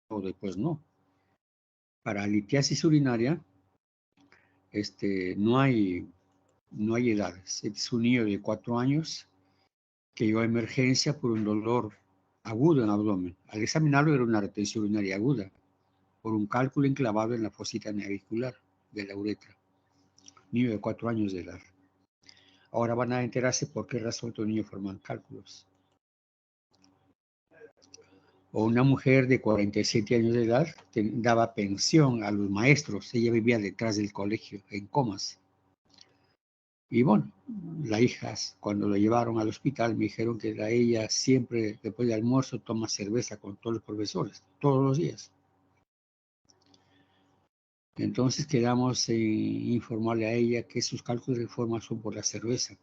o después no. Para litiasis urinaria, no hay edades. Es un niño de 4 años que llegó a emergencia por un dolor agudo en el abdomen. Al examinarlo era una retención urinaria aguda por un cálculo enclavado en la fosita navicular de la uretra. Niño de 4 años de edad. Ahora van a enterarse por qué razón los niños forman cálculos. O una mujer de 47 años de edad daba pensión a los maestros. Ella vivía detrás del colegio, en Comas. Y bueno, las hijas, cuando lo llevaron al hospital, me dijeron que ella siempre, después del almuerzo, toma cerveza con todos los profesores, todos los días. Entonces quedamos en informarle a ella que sus cálculos de forma son por la cerveza,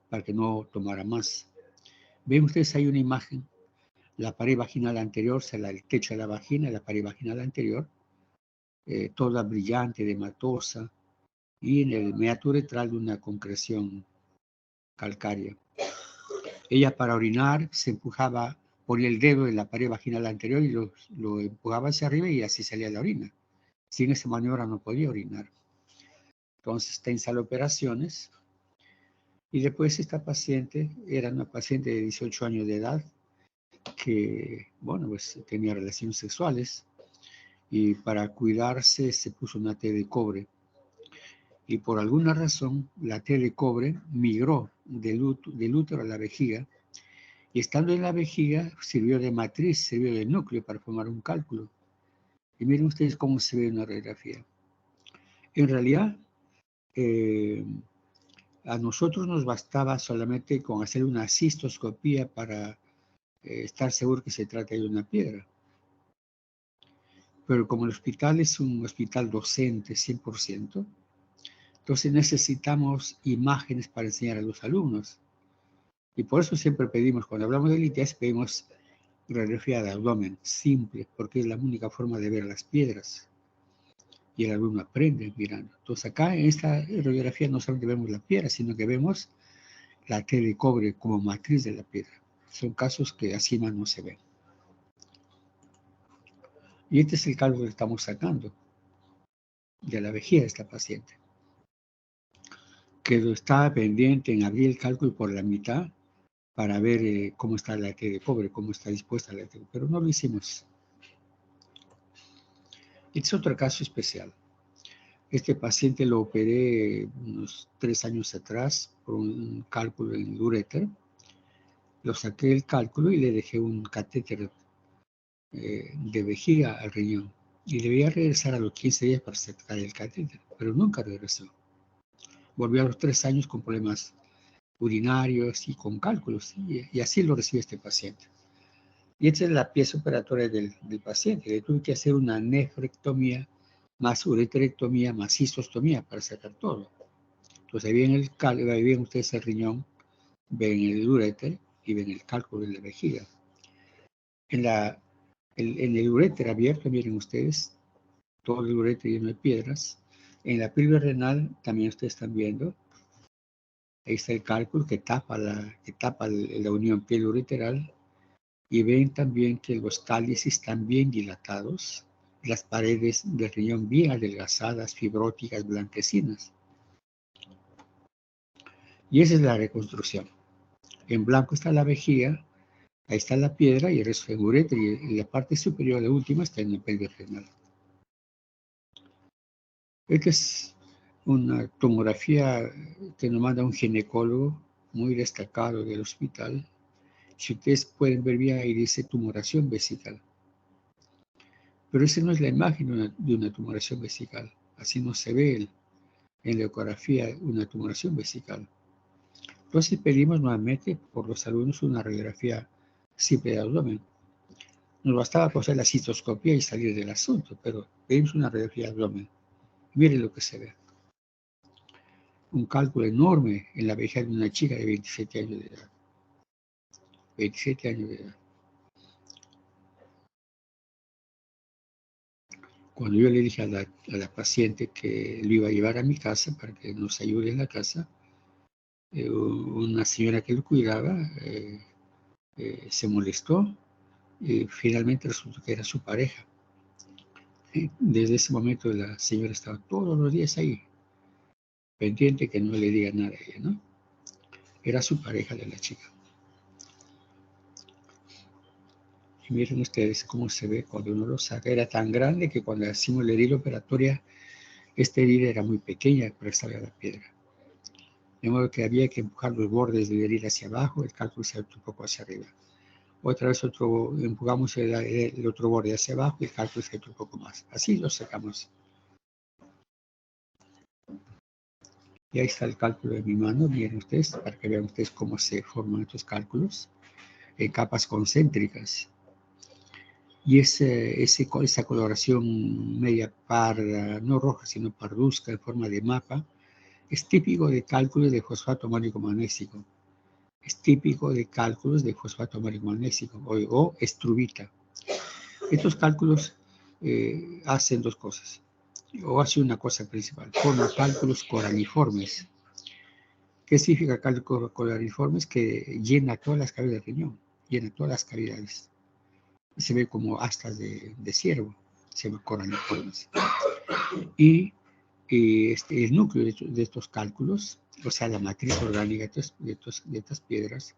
para que no tomara más. Ven ustedes, hay una imagen, la pared vaginal anterior, el techo de la vagina, la pared vaginal anterior, toda brillante, hematosa, y en el meato uretral de una concreción calcárea. Ella para orinar se empujaba, ponía el dedo en la pared vaginal anterior y lo empujaba hacia arriba y así salía la orina. Sin esa maniobra no podía orinar. Entonces está en sala de operaciones. Y después esta paciente era una paciente de 18 años de edad que, bueno, pues tenía relaciones sexuales y para cuidarse se puso una T de cobre. Y por alguna razón la T de cobre migró del útero a la vejiga y estando en la vejiga sirvió de matriz, sirvió de núcleo para formar un cálculo. Y miren ustedes cómo se ve en una radiografía. En realidad, a nosotros nos bastaba solamente con hacer una cistoscopía para estar seguro que se trata de una piedra. Pero como el hospital es un hospital docente 100%, entonces necesitamos imágenes para enseñar a los alumnos. Y por eso siempre pedimos, cuando hablamos de litiasis, pedimos radiografía de abdomen, simple, porque es la única forma de ver las piedras. Y el alumno aprende mirando. Entonces acá en esta radiografía no solamente vemos la piedra, sino que vemos la T de cobre como matriz de la piedra. Son casos que así más no se ven. Y este es el cálculo que estamos sacando de la vejiga de esta paciente. Que estaba pendiente en abrir el cálculo por la mitad para ver cómo está la T de cobre, cómo está dispuesta la T de cobre, pero no lo hicimos. Este es otro caso especial. Este paciente lo operé unos 3 años atrás por un cálculo en el uréter. Lo saqué del cálculo y le dejé un catéter de vejiga al riñón. Y debía regresar a los 15 días para sacar el catéter, pero nunca regresó. Volvió a los 3 años con problemas urinarios y con cálculos, y así lo recibe este paciente. Y esta es la pieza operatoria del paciente. Le tuve que hacer una nefrectomía, más ureterectomía, más cistostomía para sacar todo. Entonces ahí ven ustedes el riñón, ven el uréter y ven el cálculo de la vejiga. En el uréter abierto, miren ustedes, todo el uréter lleno de piedras. En la pelvis renal también ustedes están viendo. Ahí está el cálculo que tapa la unión piel-ureteral. Y ven también que los cálices están bien dilatados, las paredes del riñón bien adelgazadas, fibróticas, blanquecinas. Y esa es la reconstrucción. En blanco está la vejiga, ahí está la piedra y el resto del uréter, y la parte superior, la última, está en el pelvis renal. Esta es una tomografía que nos manda un ginecólogo muy destacado del hospital. Si ustedes pueden ver bien, ahí dice tumoración vesical. Pero esa no es la imagen de una tumoración vesical. Así no se ve en la ecografía una tumoración vesical. Entonces pedimos nuevamente por los alumnos una radiografía simple de abdomen. Nos bastaba hacer la citoscopía y salir del asunto, pero pedimos una radiografía de abdomen. Miren lo que se ve. Un cálculo enorme en la vejiga de una chica de 27 años de edad. 27 años de edad. Cuando yo le dije a la paciente que lo iba a llevar a mi casa para que nos ayude en la casa, una señora que lo cuidaba se molestó finalmente resultó que era su pareja. Desde ese momento la señora estaba todos los días ahí, pendiente que no le diga nada a ella, ¿no? Era su pareja de la chica. Y miren ustedes cómo se ve cuando uno lo saca. Era tan grande que cuando hacíamos la herida operatoria, esta herida era muy pequeña para salir la piedra. De modo que había que empujar los bordes de la herida hacia abajo, el cálculo se un poco hacia arriba. Otra vez empujamos el otro borde hacia abajo y el cálculo se un poco más. Así lo sacamos. Y ahí está el cálculo de mi mano, miren ustedes, para que vean ustedes cómo se forman estos cálculos en capas concéntricas. Y esa coloración media parda, no roja, sino parduzca en forma de mapa, es típico de cálculos de fosfato amálico magnésico. Es típico de cálculos de fosfato amálico magnésico o estrubita. Estos cálculos hacen dos cosas, o hace una cosa principal, forman cálculos coraliformes. ¿Qué significa cálculos coraliformes? Que llena todas las cavidades del riñón, llena todas las cavidades. Se ve como astas de ciervo, se llama coraliformes. Y el núcleo de estos cálculos, o sea, la matriz orgánica de estas piedras,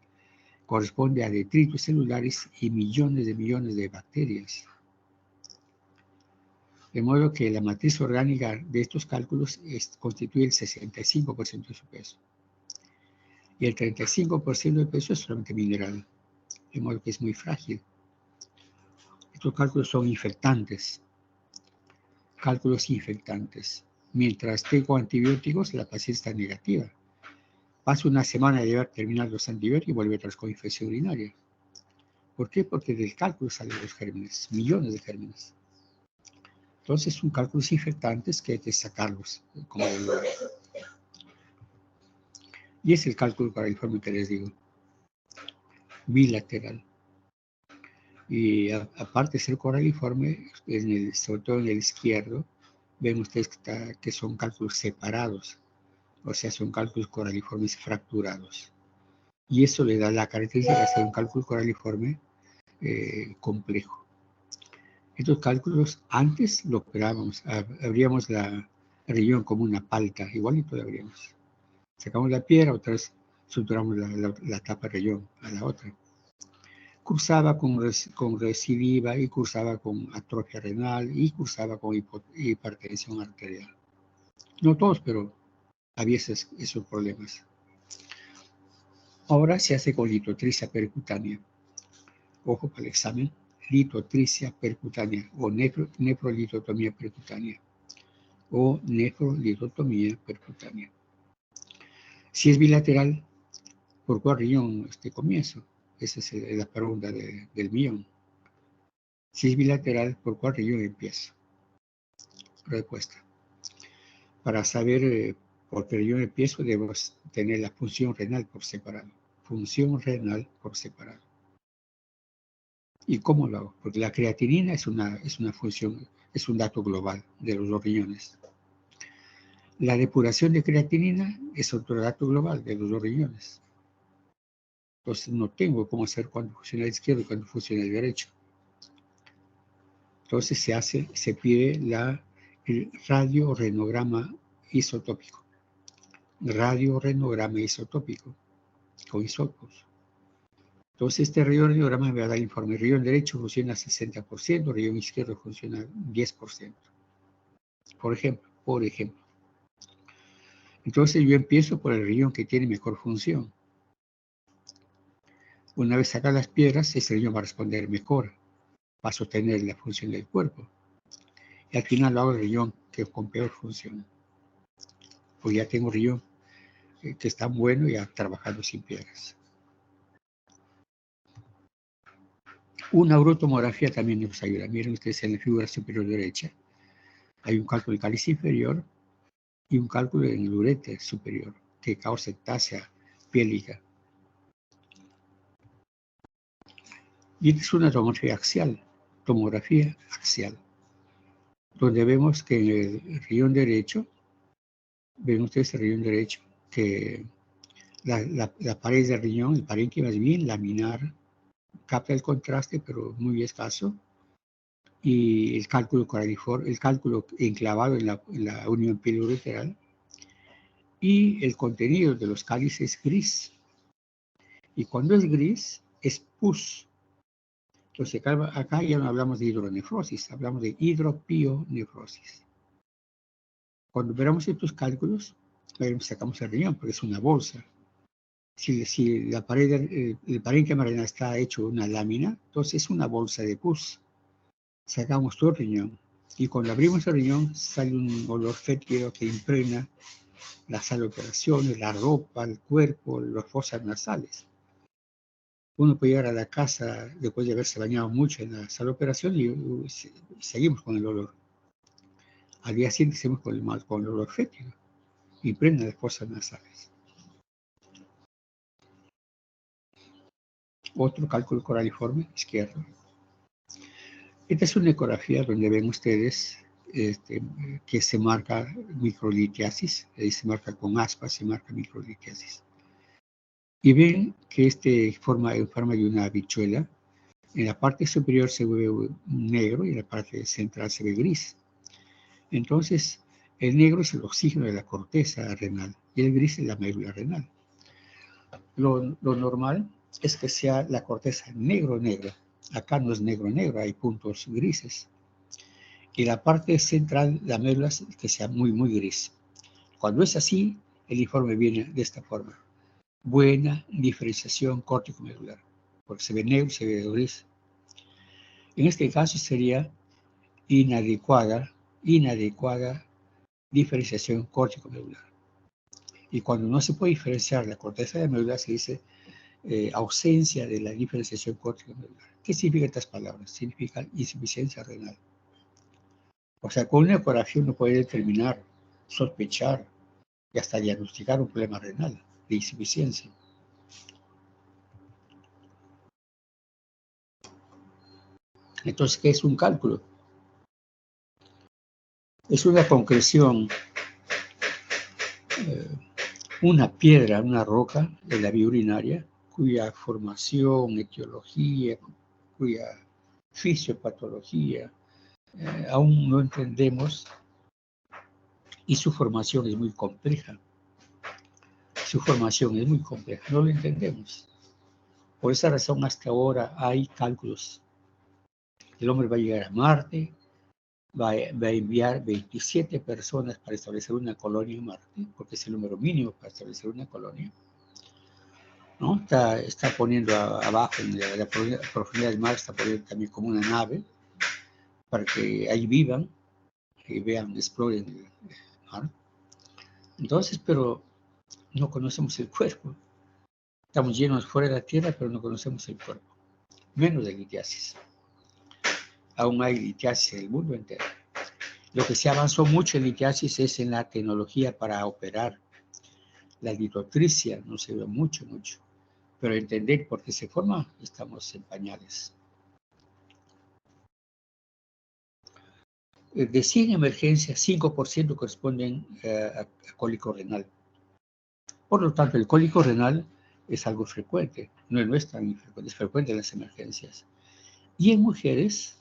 corresponde a detritos celulares y millones de bacterias. De modo que la matriz orgánica de estos cálculos constituye el 65% de su peso. Y el 35% del peso es solamente mineral, de modo que es muy frágil. Estos cálculos son infectantes. Cálculos infectantes. Mientras tengo antibióticos, la paciente está negativa. Pasa una semana de haber terminado los antibióticos y vuelve otra vez con infección urinaria. ¿Por qué? Porque del cálculo salen los gérmenes, millones de gérmenes. Entonces son cálculos infectantes que hay que sacarlos como del lugar. Y es el cálculo coraliforme que les digo, bilateral. Y aparte de ser coraliforme, sobre todo en el izquierdo, ven ustedes que son cálculos separados, o sea, son cálculos coraliformes fracturados. Y eso le da la característica de ser un cálculo coraliforme complejo. Estos cálculos antes lo operábamos, abríamos el riñón como una palta, igualito lo abríamos. Sacamos la piedra, otra vez suturamos la tapa del riñón a la otra. Cursaba con recidiva y cursaba con atrofia renal y cursaba con hipertensión arterial. No todos, pero había esos problemas. Ahora se hace con litotricia percutánea. Ojo para el examen, litotricia percutánea o nefrolitotomía percutánea o nefrolitotomía percutánea. Si es bilateral, ¿por cuál riñón comienzo? Esa es la pregunta del millón. Si es bilateral, ¿por cuál riñón empiezo? Respuesta. Para saber por qué riñón empiezo, debemos tener la función renal por separado. Función renal por separado. ¿Y cómo lo hago? Porque la creatinina es una función, es un dato global de los dos riñones. La depuración de creatinina es otro dato global de los dos riñones. Entonces no tengo cómo saber cuándo funciona el izquierdo y cuándo funciona el derecho. Entonces se pide el radiorenograma isotópico. Radiorenograma isotópico con isótopos. Entonces este radiorenograma me va a dar el informe. El riñón derecho funciona 60%, el riñón izquierdo funciona 10%. Por ejemplo. Entonces yo empiezo por el riñón que tiene mejor función. Una vez sacadas las piedras, ese riñón va a responder mejor, va a sostener la función del cuerpo. Y al final lo hago el riñón que con peor función. Pues ya tengo un riñón que está bueno y trabajando sin piedras. Una urotomografía también nos ayuda. Miren ustedes en la figura superior derecha. Hay un cálculo del cáliz inferior y un cálculo en el uréter superior que causa ectasia piélica. Y esta es una tomografía axial, donde vemos que en el riñón derecho, ven ustedes el riñón derecho, que la pared del riñón, el parénquima es bien laminar, capta el contraste, pero muy escaso, y el cálculo coraliforme, el cálculo enclavado en la unión pilourethral, y el contenido de los cálices es gris. Y cuando es gris, es pus. Entonces acá ya no hablamos de hidronefrosis, hablamos de hidropionefrosis. Cuando veremos estos cálculos, sacamos el riñón, porque es una bolsa. Si la pared, el parénquima renal está hecho una lámina, entonces es una bolsa de pus. Sacamos todo el riñón. Y cuando abrimos el riñón, sale un olor fétido que impregna la sala de operaciones, la ropa, el cuerpo, las fosas nasales. Uno puede llegar a la casa después de haberse bañado mucho en la sala de operación y seguimos con el olor. Al día siguiente seguimos con el olor fétido. Impregna las fosas nasales. Otro cálculo coraliforme izquierdo. Esta es una ecografía donde ven ustedes que se marca microlitiasis, ahí se marca con aspas, se marca microlitiasis. Y ven que forma de una habichuela. En la parte superior se ve negro y en la parte central se ve gris. Entonces, el negro es el oxígeno de la corteza renal y el gris es la médula renal. Lo normal es que sea la corteza negro-negra. Acá no es negro-negro, hay puntos grises. Y la parte central, la médula, que sea muy, muy gris. Cuando es así, el informe viene de esta forma. Buena diferenciación córtico-medular, porque se ve negro y se ve gris. En este caso sería inadecuada diferenciación córtico-medular. Y cuando no se puede diferenciar la corteza de la médula, se dice ausencia de la diferenciación córtico-medular. ¿Qué significan estas palabras? Significan insuficiencia renal. O sea, con una ecografía uno puede determinar, sospechar y hasta diagnosticar un problema renal de insuficiencia. Entonces, ¿qué es un cálculo? Es una concreción, una piedra, una roca de la vía urinaria, cuya formación, etiología, cuya fisiopatología aún no entendemos, y su formación es muy compleja. Su formación es muy compleja, no lo entendemos. Por esa razón, hasta ahora hay cálculos. El hombre va a llegar a Marte, va a enviar 27 personas para establecer una colonia en Marte, porque es el número mínimo para establecer una colonia. ¿No? Está poniendo abajo, en la profundidad del mar, está poniendo también como una nave, para que ahí vivan, y vean, exploren el mar. Entonces, pero no conocemos el cuerpo. Estamos llenos fuera de la Tierra, pero no conocemos el cuerpo. Menos de litiasis. Aún hay litiasis en el mundo entero. Lo que se avanzó mucho en litiasis es en la tecnología para operar. La litotricia no se ve mucho. Pero entender por qué se forma, estamos en pañales. De 100 emergencias, 5% corresponden a cólico renal. Por lo tanto, el cólico renal es algo frecuente. No es tan infrecuente, es frecuente en las emergencias. Y en mujeres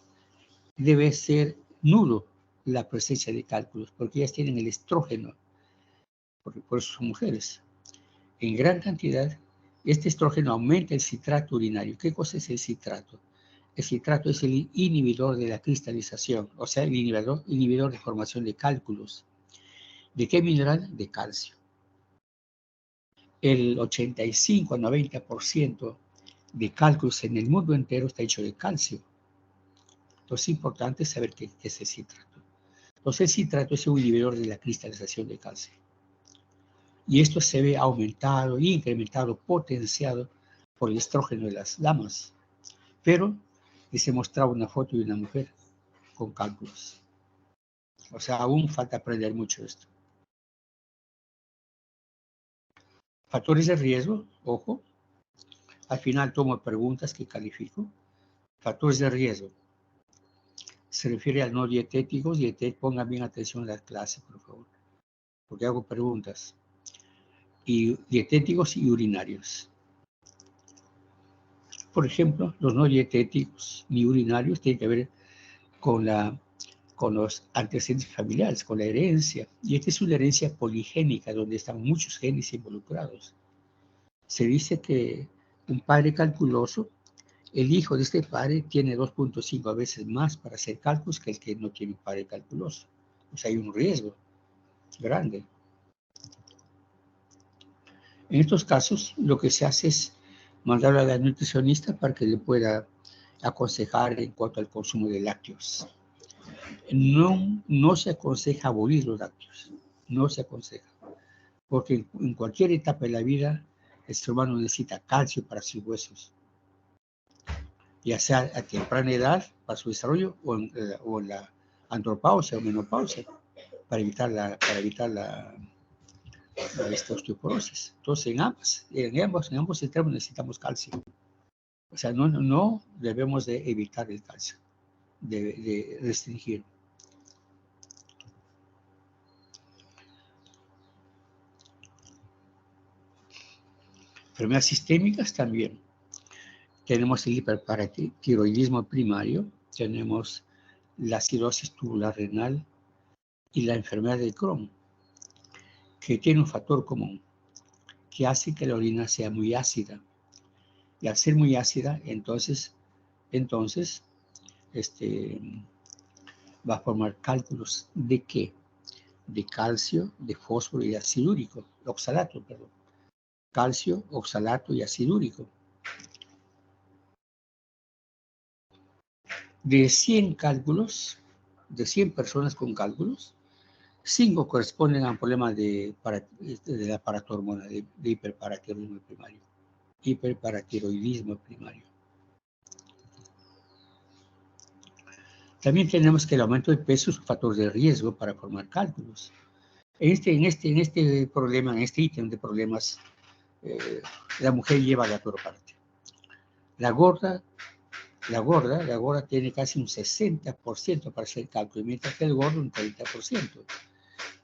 debe ser nulo la presencia de cálculos, porque ellas tienen el estrógeno, por eso son mujeres. En gran cantidad, este estrógeno aumenta el citrato urinario. ¿Qué cosa es el citrato? El citrato es el inhibidor de la cristalización, o sea, el inhibidor de formación de cálculos. ¿De qué mineral? De calcio. El 85 a 90% de cálculos en el mundo entero está hecho de calcio. Entonces es importante saber qué es el citrato. Entonces el citrato es un inhibidor de la cristalización de calcio. Y esto se ve aumentado, incrementado, potenciado por el estrógeno de las damas. Pero les he mostrado una foto de una mujer con cálculos. O sea, aún falta aprender mucho esto. Factores de riesgo, ojo. Al final tomo preguntas que califico. Factores de riesgo. Se refiere a no dietéticos. Pongan bien atención a la clase, por favor. Porque hago preguntas. Y dietéticos y urinarios. Por ejemplo, los no dietéticos ni urinarios tienen que ver con los antecedentes familiares, con la herencia. Y esta es una herencia poligénica, donde están muchos genes involucrados. Se dice que un padre calculoso, el hijo de este padre tiene 2.5 veces más para hacer cálculos que el que no tiene un padre calculoso. O sea, hay un riesgo grande. En estos casos, lo que se hace es mandarlo a la nutricionista para que le pueda aconsejar en cuanto al consumo de lácteos. No se aconseja abolir los lácteos, no se aconseja, porque en cualquier etapa de la vida el ser humano necesita calcio para sus huesos, ya sea a temprana edad para su desarrollo o en la andropausia o menopausia, para evitar la osteoporosis. Entonces, en ambos extremos necesitamos calcio. O sea, no debemos de evitar el calcio, de restringir. Enfermedades sistémicas también. Tenemos el hiperparatiroidismo primario, tenemos la cirrosis tubular renal y la enfermedad de Crohn, que tiene un factor común, que hace que la orina sea muy ácida. Y al ser muy ácida, entonces va a formar cálculos ¿de qué? De calcio, de fósforo y de ácido úrico, oxalato, perdón. Calcio, oxalato y ácido úrico. De 100 cálculos, de 100 personas con cálculos, 5 corresponden a un problema de la paratormona, de hiperparatiroidismo primario. Hiperparatiroidismo primario. También tenemos que el aumento de peso es un factor de riesgo para formar cálculos. En este problema, en este ítem de problemas, la mujer lleva la peor parte. La gorda tiene casi un 60% para hacer cálculos, mientras que el gordo un 30%.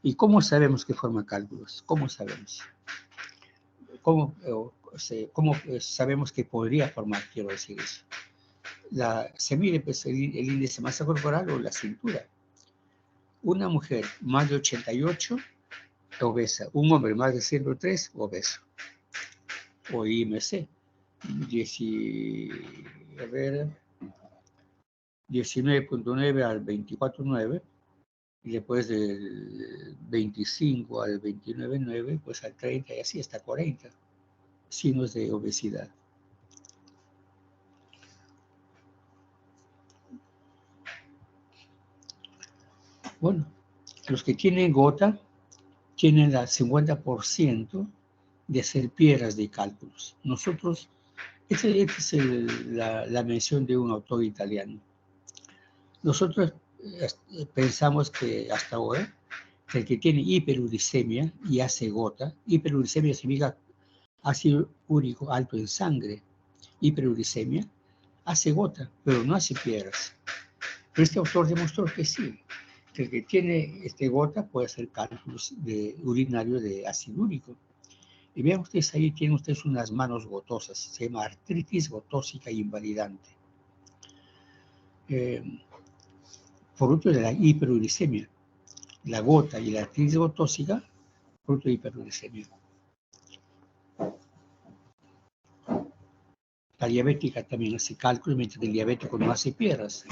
¿Y cómo sabemos que forma cálculos? ¿Cómo sabemos? ¿Cómo sabemos que podría formar, quiero decir eso? Se mide pues, el índice de masa corporal o la cintura. Una mujer más de 88, obesa. Un hombre más de 103, obeso. O IMC. 19.9 al 24.9. Y después del 25 al 29.9, pues al 30 y así hasta 40. Signos de obesidad. Bueno, los que tienen gota tienen el 50% de hacer piedras de cálculos. Nosotros, esta es la mención de un autor italiano. Nosotros pensamos que hasta ahora, que el que tiene hiperuricemia y hace gota, hiperuricemia significa ácido úrico alto en sangre, hiperuricemia, hace gota, pero no hace piedras. Pero este autor demostró que sí, que el que tiene gota puede hacer cálculos urinarios de ácido úrico. Y vean ustedes ahí, tienen ustedes unas manos gotosas, se llama artritis gotósica invalidante. Producto de la hiperuricemia. La gota y la artritis gotósica, producto de hiperuricemia. La diabética también hace cálculos, mientras el diabético no hace piedras.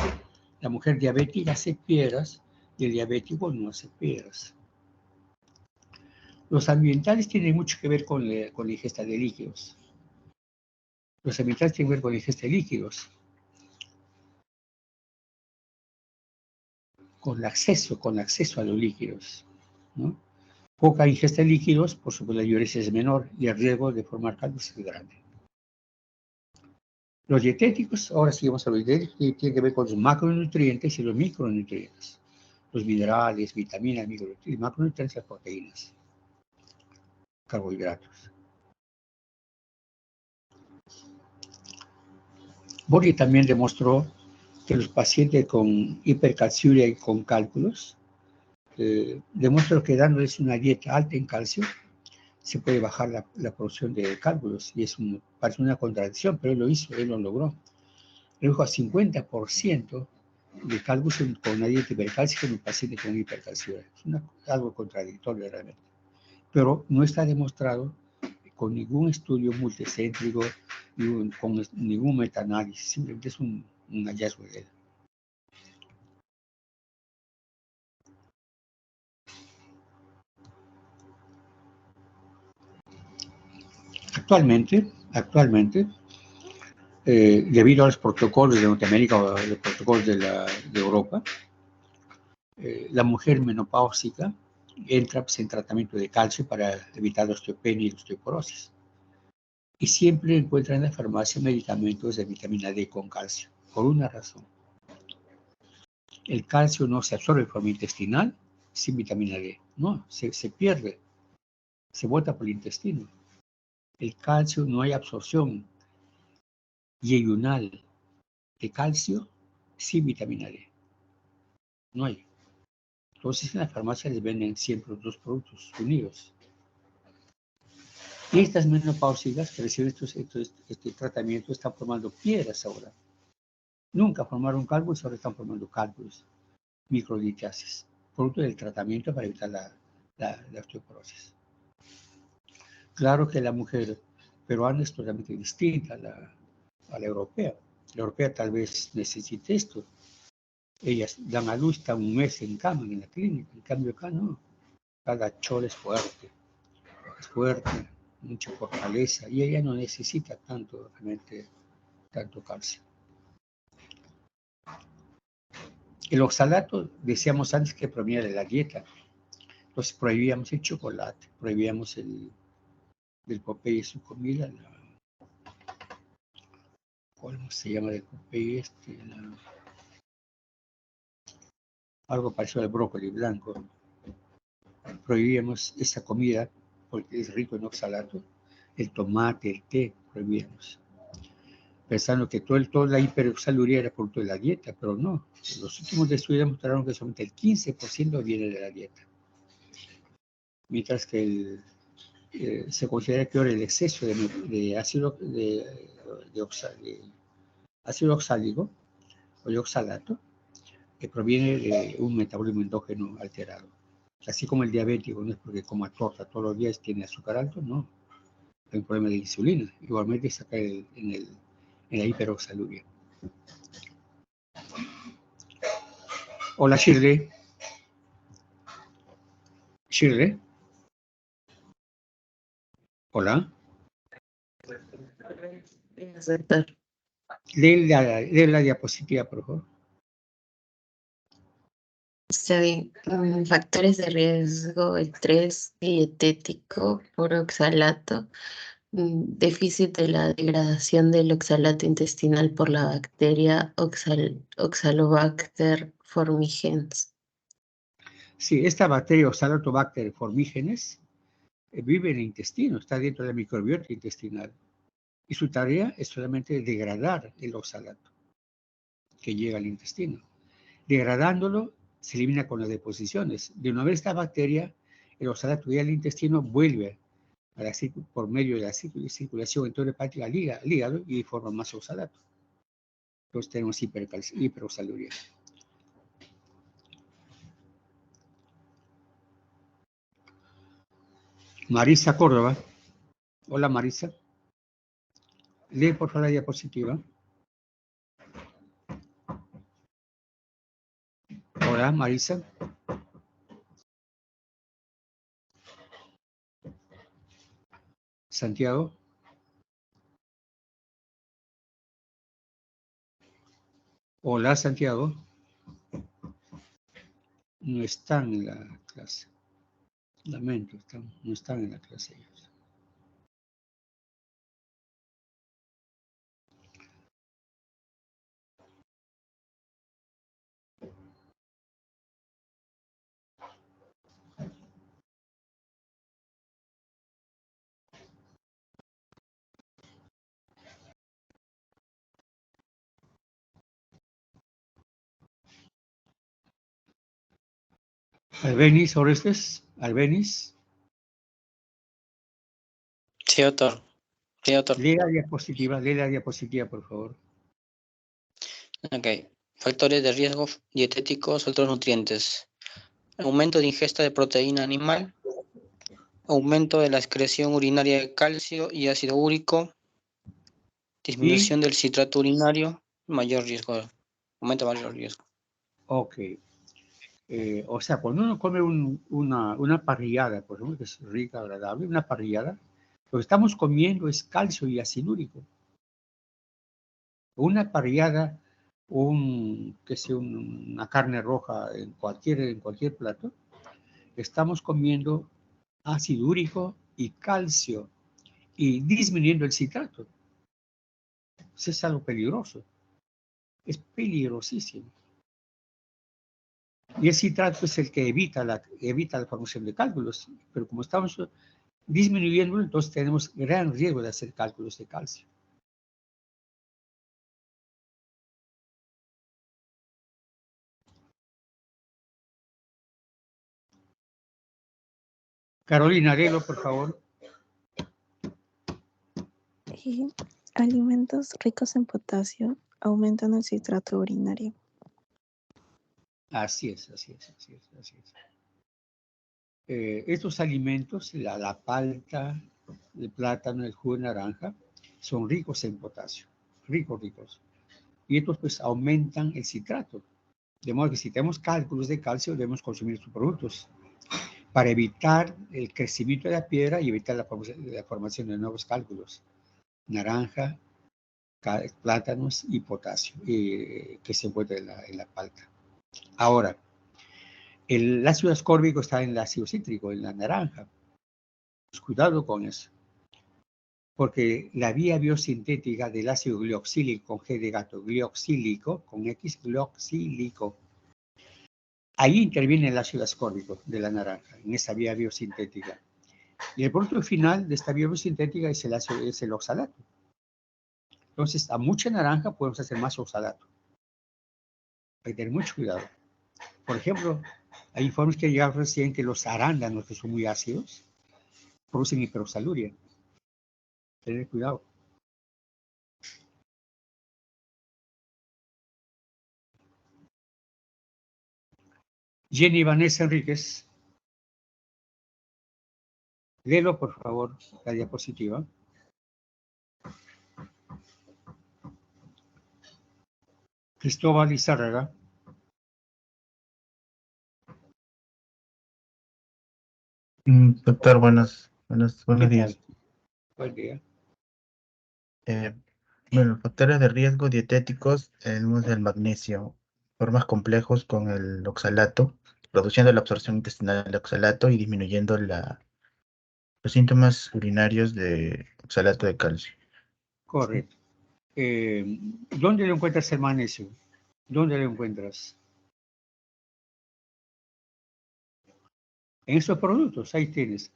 La mujer diabética hace piedras y el diabético no hace piedras. Los ambientales tienen mucho que ver con la ingesta de líquidos. Los ambientales tienen que ver con la ingesta de líquidos. Con acceso a los líquidos, ¿no? Poca ingesta de líquidos, por supuesto la diuresis es menor y el riesgo de formar cálculos es grande. Los dietéticos, ahora sí vamos a los dietéticos, que tienen que ver con los macronutrientes y los micronutrientes. Los minerales, vitaminas, micronutrientes, macronutrientes, las proteínas, carbohidratos. Borghi también demostró que los pacientes con hipercalciuria y con cálculos, demuestra que dándoles una dieta alta en calcio, se puede bajar la producción de cálculos, y parece una contradicción, pero él lo hizo, él lo logró. Redujo a 50% de cálculos con una dieta hipercálcica en un paciente con hipercalciuria. Es algo contradictorio realmente. Pero no está demostrado con ningún estudio multicéntrico, con ningún metaanálisis, simplemente es un hallazgo de él. Actualmente, debido a los protocolos de Norteamérica o los protocolos de Europa, la mujer menopáusica entra pues, en tratamiento de calcio para evitar la osteopenia y la osteoporosis. Y siempre encuentran en la farmacia medicamentos de vitamina D con calcio, por una razón. El calcio no se absorbe de forma intestinal sin vitamina D, no, se pierde, se bota por el intestino. El calcio no hay absorción yeyunal de calcio sin vitamina D, no hay. Entonces en la farmacia les venden siempre los dos productos unidos. Y estas menopáusicas que reciben este tratamiento están formando piedras ahora. Nunca formaron cálculos, ahora están formando cálculos, microlitiasis, producto del tratamiento para evitar la osteoporosis. Claro que la mujer peruana es totalmente distinta a la europea. La europea tal vez necesite esto. Ellas dan a luz, están un mes en cama en la clínica, en cambio acá no. Cada chola es fuerte, mucha fortaleza, y ella no necesita realmente tanto calcio. El oxalato, decíamos antes que provenía de la dieta, entonces prohibíamos el chocolate, prohibíamos el Popeye su comida, ¿cómo se llama del Popeye? Algo parecido al brócoli blanco. Prohibíamos esa comida porque es rico en oxalato, el tomate, el té, prohibíamos. Pensando que toda la hiperoxaluria era producto de la dieta, pero no. Los últimos estudios demostraron que solamente el 15% viene de la dieta. Mientras que se considera peor el exceso de ácido oxálico o de oxalato, que proviene de un metabolismo endógeno alterado. Así como el diabético, no es porque coma torta todos los días tiene azúcar alto, no. Hay un problema de insulina. Igualmente se cae en la hiperoxaluria. Hola, Shirley. Shirley. Hola. Lee la diapositiva, por favor. Está bien. Factores de riesgo: estrés dietético por oxalato, déficit de la degradación del oxalato intestinal por la bacteria Oxalobacter formigens. Sí, esta bacteria Oxalotobacter formigenes vive en el intestino, está dentro de la microbiota intestinal. Y su tarea es solamente degradar el oxalato que llega al intestino. Degradándolo, se elimina con las deposiciones. De una vez esta bacteria, el oxalato llega al intestino, vuelve por medio de la circulación enterohepática al hígado y forma más oxalato. Entonces tenemos hiperoxaluria. Marisa Córdoba. Hola, Marisa. Lee por favor la diapositiva. Hola, Marisa. Santiago. Hola, Santiago. No están en la clase. Lamento, no están en la clase ellos. Albeniz Orestes. Albeniz. Sí, doctor. Sí, doctor. Lee la diapositiva, por favor. Ok. Factores de riesgo dietéticos, otros nutrientes. Aumento de ingesta de proteína animal. Aumento de la excreción urinaria de calcio y ácido úrico. Disminución del citrato urinario. Mayor riesgo. Aumenta mayor riesgo. Ok. O sea, cuando uno come una parrillada, por ejemplo, que es rica, agradable, una parrillada, lo que estamos comiendo es calcio y ácido úrico. Una parrillada, una carne roja en cualquier plato, estamos comiendo ácido úrico y calcio y disminuyendo el citrato. Eso es algo peligroso. Es peligrosísimo. Y el citrato es el que evita la formación de cálculos, pero como estamos disminuyendo, entonces tenemos gran riesgo de hacer cálculos de calcio. Carolina, léelo, por favor. Y alimentos ricos en potasio aumentan el citrato urinario. Así es. Estos alimentos, la palta, el plátano, el jugo de naranja, son ricos en potasio, ricos. Y estos pues aumentan el citrato. De modo que si tenemos cálculos de calcio, debemos consumir estos productos para evitar el crecimiento de la piedra y evitar la formación de nuevos cálculos. Naranja, plátanos y potasio, que se encuentra en la palta. Ahora, el ácido ascórbico está en el ácido cítrico, en la naranja. Pues cuidado con eso, porque la vía biosintética del ácido glioxílico, con G de gato, glioxílico, con X, glioxílico, ahí interviene el ácido ascórbico de la naranja, en esa vía biosintética. Y el producto final de esta vía biosintética es el oxalato. Entonces, a mucha naranja podemos hacer más oxalato. Hay que tener mucho cuidado. Por ejemplo, hay informes que han llegado recién que los arándanos, que son muy ácidos, producen hiperoxaluria. Tener cuidado. Jenny Vanessa Enríquez, léelo por favor, la diapositiva. Cristóbal Izárraga. Doctor, buenos días. Buen día. Bueno, factores de riesgo dietéticos, tenemos el magnesio, formas complejos con el oxalato, reduciendo la absorción intestinal del oxalato y disminuyendo los síntomas urinarios de oxalato de calcio. Correcto. ¿Dónde lo encuentras el magnesio? ¿Dónde lo encuentras? En esos productos, ahí tienes.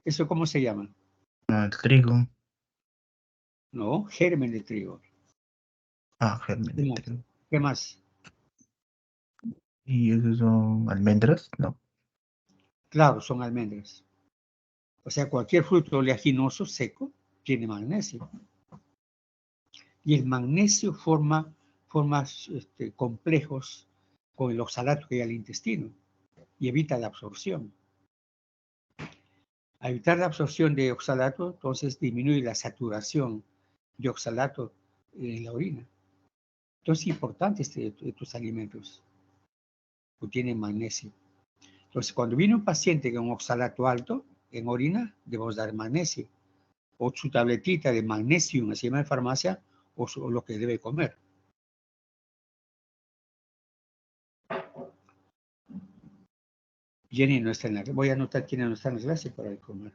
¿Eso cómo se llama? El trigo. No, germen de trigo. Germen de trigo. ¿Qué más? ¿Y esos son almendras? No. Claro, son almendras. O sea, cualquier fruto oleaginoso seco tiene magnesio. Y el magnesio forma complejos con el oxalato que hay al intestino y evita la absorción. Al evitar la absorción de oxalato, entonces disminuye la saturación de oxalato en la orina. Entonces es importante estos alimentos que tienen magnesio. Entonces, cuando viene un paciente con oxalato alto en orina, debemos dar magnesio o su tabletita de magnesio, así llama en farmacia, o lo que debe comer. Jenny no está en la clase. Voy a anotar quiénes no están en la clase para comer.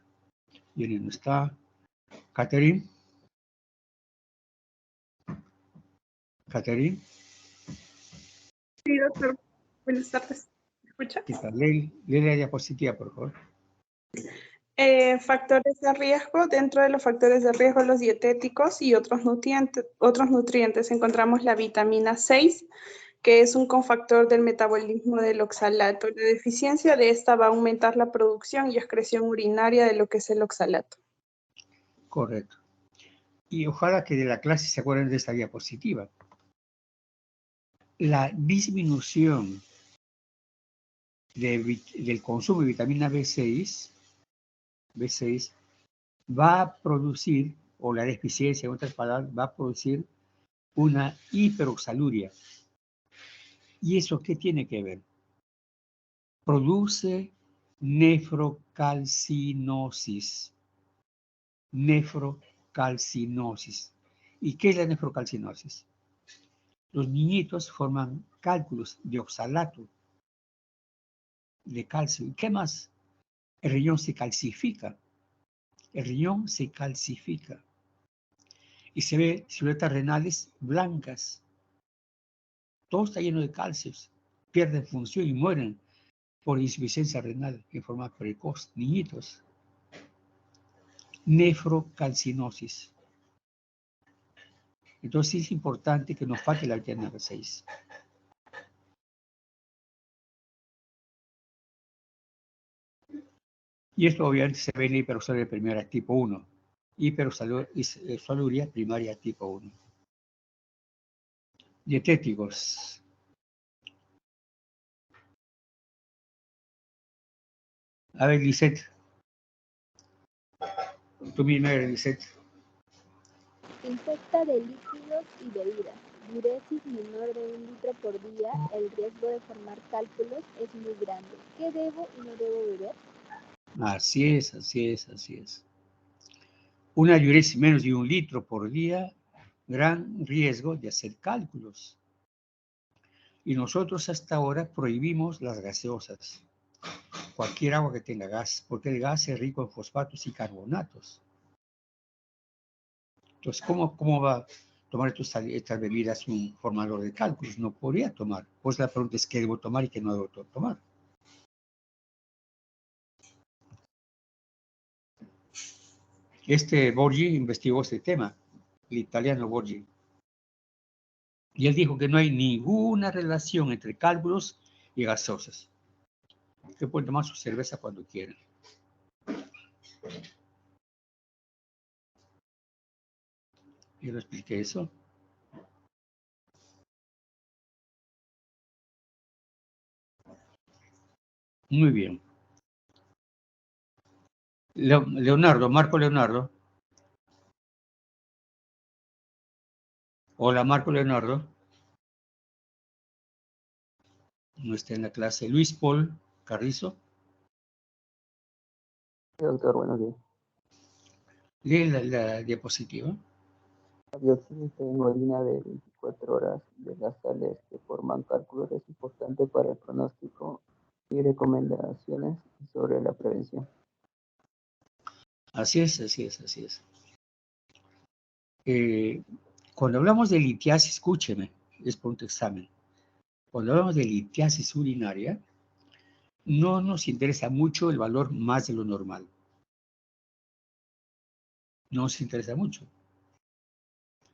Jenny no está. Catherine. Catherine. Sí, doctor. Buenas tardes. ¿Me escucha? Lee la diapositiva, por favor. Factores de riesgo. Dentro de los factores de riesgo, los dietéticos y otros nutrientes encontramos la vitamina 6, que es un cofactor del metabolismo del oxalato. La deficiencia de esta va a aumentar la producción y excreción urinaria de lo que es el oxalato. Correcto. Y ojalá que de la clase se acuerden de esta diapositiva. La disminución del consumo de vitamina B6 va a producir, o la deficiencia, en otras palabras, va a producir una hiperoxaluria. ¿Y eso qué tiene que ver? Produce nefrocalcinosis. Nefrocalcinosis. ¿Y qué es la nefrocalcinosis? Los niñitos forman cálculos de oxalato de calcio. ¿Y qué más? El riñón se calcifica. El riñón se calcifica. Y se ve siluetas renales blancas. Todo está lleno de calcios. Pierden función y mueren por insuficiencia renal en forma precoz. Niñitos. Nefrocalcinosis. Entonces es importante que nos falte la vitamina B6. Y esto obviamente se ve en la hiperoxaluria primaria tipo 1. Hiperoxaluria primaria tipo 1. Dietéticos. A ver, Lisette. Tú misma eres, Lisette. Ingesta de líquidos y bebidas. Diuresis menor de 1 litro por día. El riesgo de formar cálculos es muy grande. ¿Qué debo y no debo beber? Así es, así es, así es. Una diuresis menos de 1 litro por día, gran riesgo de hacer cálculos. Y nosotros hasta ahora prohibimos las gaseosas. Cualquier agua que tenga gas, porque el gas es rico en fosfatos y carbonatos. Entonces, ¿cómo va a tomar estas bebidas un formador de cálculos? No podría tomar. Pues la pregunta es qué debo tomar y qué no debo tomar. Borgi investigó este tema, el italiano Borgi. Y él dijo que no hay ninguna relación entre cálculos y gaseosas. Que pueden tomar su cerveza cuando quieran. Yo le expliqué eso. Muy bien. Leonardo, Marco Leonardo. Hola, Marco Leonardo. No está en la clase. Luis Paul Carrizo. Doctor, buenos días. Lee la diapositiva. La bioquímica en orina de 24 horas de las sales que forman cálculos es importante para el pronóstico y recomendaciones sobre la prevención. Así es, así es, así es. Cuando hablamos de litiasis, escúcheme, es por un examen. Cuando hablamos de litiasis urinaria, no nos interesa mucho el valor más de lo normal. No nos interesa mucho.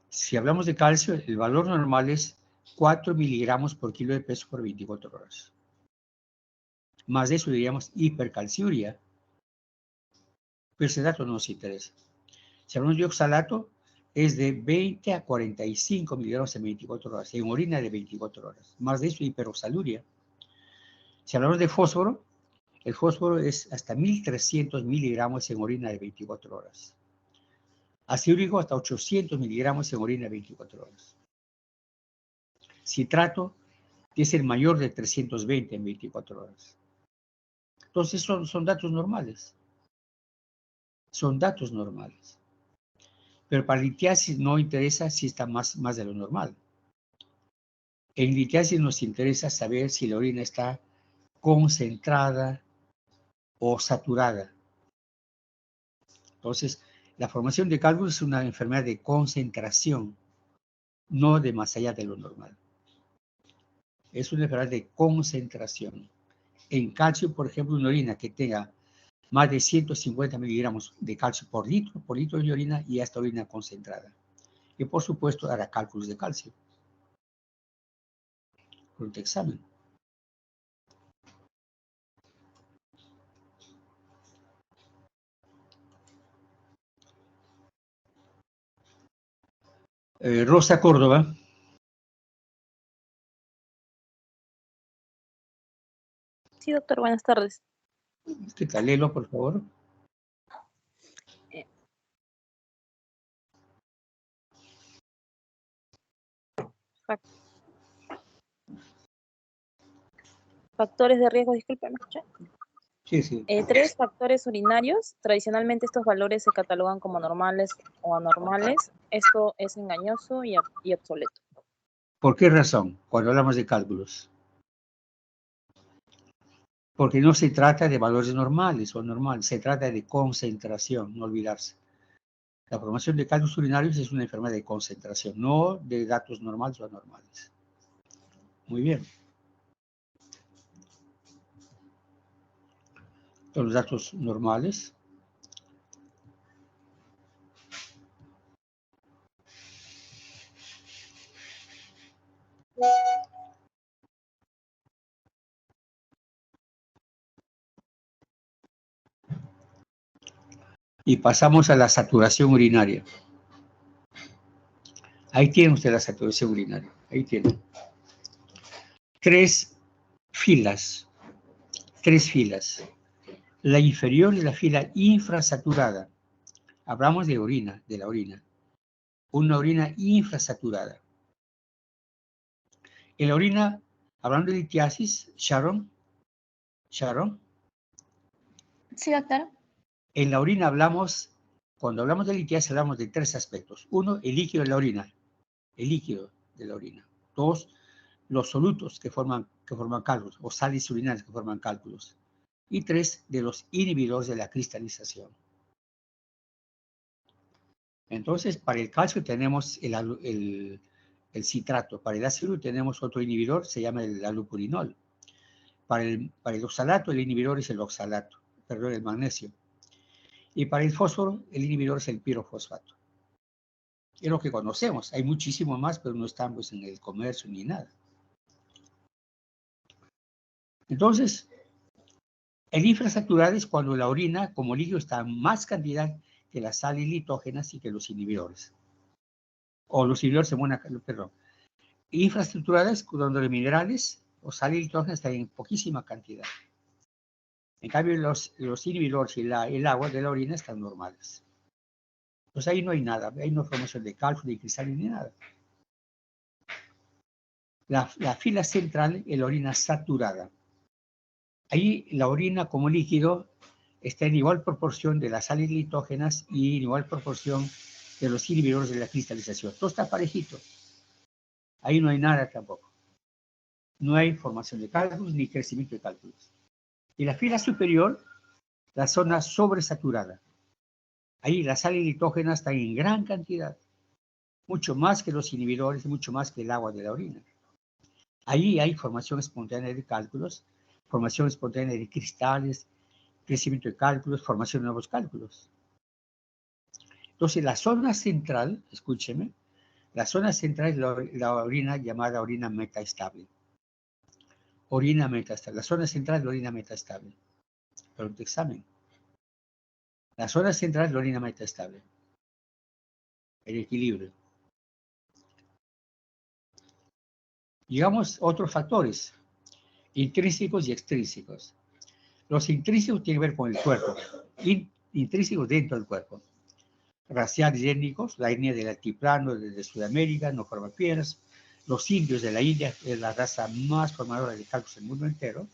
Si hablamos de calcio, el valor normal es 4 miligramos por kilo de peso por 24 horas. Más de eso diríamos hipercalciuria. Pero ese dato no nos interesa. Si hablamos de oxalato, es de 20 a 45 miligramos en 24 horas. En orina de 24 horas. Más de eso hiperoxaluria. Si hablamos de fósforo, el fósforo es hasta 1300 miligramos en orina de 24 horas. Ácido úrico hasta 800 miligramos en orina de 24 horas. Citrato es el mayor de 320 en 24 horas. Entonces son datos normales. Son datos normales. Pero para litiasis no interesa si está más de lo normal. En litiasis nos interesa saber si la orina está concentrada o saturada. Entonces, la formación de cálculos es una enfermedad de concentración, no de más allá de lo normal. Es una enfermedad de concentración. En calcio, por ejemplo, una orina que tenga más de 150 miligramos de calcio por litro de orina, y hasta orina concentrada. Y por supuesto hará cálculos de calcio con tu examen. Rosa Córdoba. Sí, doctor, buenas tardes. ¿Qué tal? Léelo, por favor. Factores de riesgo, disculpe, ¿me escucha? Sí, sí. 3 factores urinarios. Tradicionalmente estos valores se catalogan como normales o anormales. Esto es engañoso y obsoleto. ¿Por qué razón? Cuando hablamos de cálculos. Porque no se trata de valores normales o anormales, se trata de concentración, no olvidarse. La formación de cálculos urinarios es una enfermedad de concentración, no de datos normales o anormales. Muy bien. Los datos normales. Y pasamos a la saturación urinaria. Ahí tiene usted la saturación urinaria. Ahí tiene. Tres filas. La inferior es la fila infrasaturada. Hablamos de orina, de la orina. Una orina infrasaturada. En la orina, hablando de litiasis, Sharon. Sí, doctor. En la orina cuando hablamos de litiasis, hablamos de 3 aspectos. 1, el líquido de la orina. El líquido de la orina. 2, los solutos que forman cálculos, o sales urinarias que forman cálculos. Y 3, de los inhibidores de la cristalización. Entonces, para el calcio tenemos el citrato. Para el ácido tenemos otro inhibidor, se llama el alupurinol. Para el oxalato, el inhibidor es el magnesio. Y para el fósforo, el inhibidor es el pirofosfato. Es lo que conocemos. Hay muchísimo más, pero no estamos en el comercio ni nada. Entonces, el infrasaturado es cuando la orina, como líquido, está en más cantidad que las sales litógenas y que los inhibidores. O los inhibidores se mueven, perdón. Infraestructuradas es cuando los minerales o sales litógenas están en poquísima cantidad. En cambio, los inhibidores y el agua de la orina están normales. Pues ahí no hay nada, hay no formación de calcio, de cristal ni nada. La fila central es la orina saturada. Ahí la orina como líquido está en igual proporción de las sales litógenas y en igual proporción de los inhibidores de la cristalización. Todo está parejito. Ahí no hay nada tampoco. No hay formación de cálculos ni crecimiento de cálculos. Y la fila superior, la zona sobresaturada. Ahí las sales litógenas están en gran cantidad. Mucho más que los inhibidores, mucho más que el agua de la orina. Ahí hay formación espontánea de cálculos, formación espontánea de cristales, crecimiento de cálculos, formación de nuevos cálculos. Entonces, la zona central, escúcheme, la zona central es la orina llamada orina metaestable. Orina metaestable. La zona central es la orina metaestable. Pregunta de examen. La zona central es la orina metaestable. El equilibrio. Llegamos a otros factores, intrínsecos y extrínsecos. Los intrínsecos tienen que ver con el cuerpo, intrínsecos dentro del cuerpo. Raciales y étnicos, la etnia del altiplano de Sudamérica no forma piedras. Los indios de la India es la raza más formadora de cálculos del mundo entero.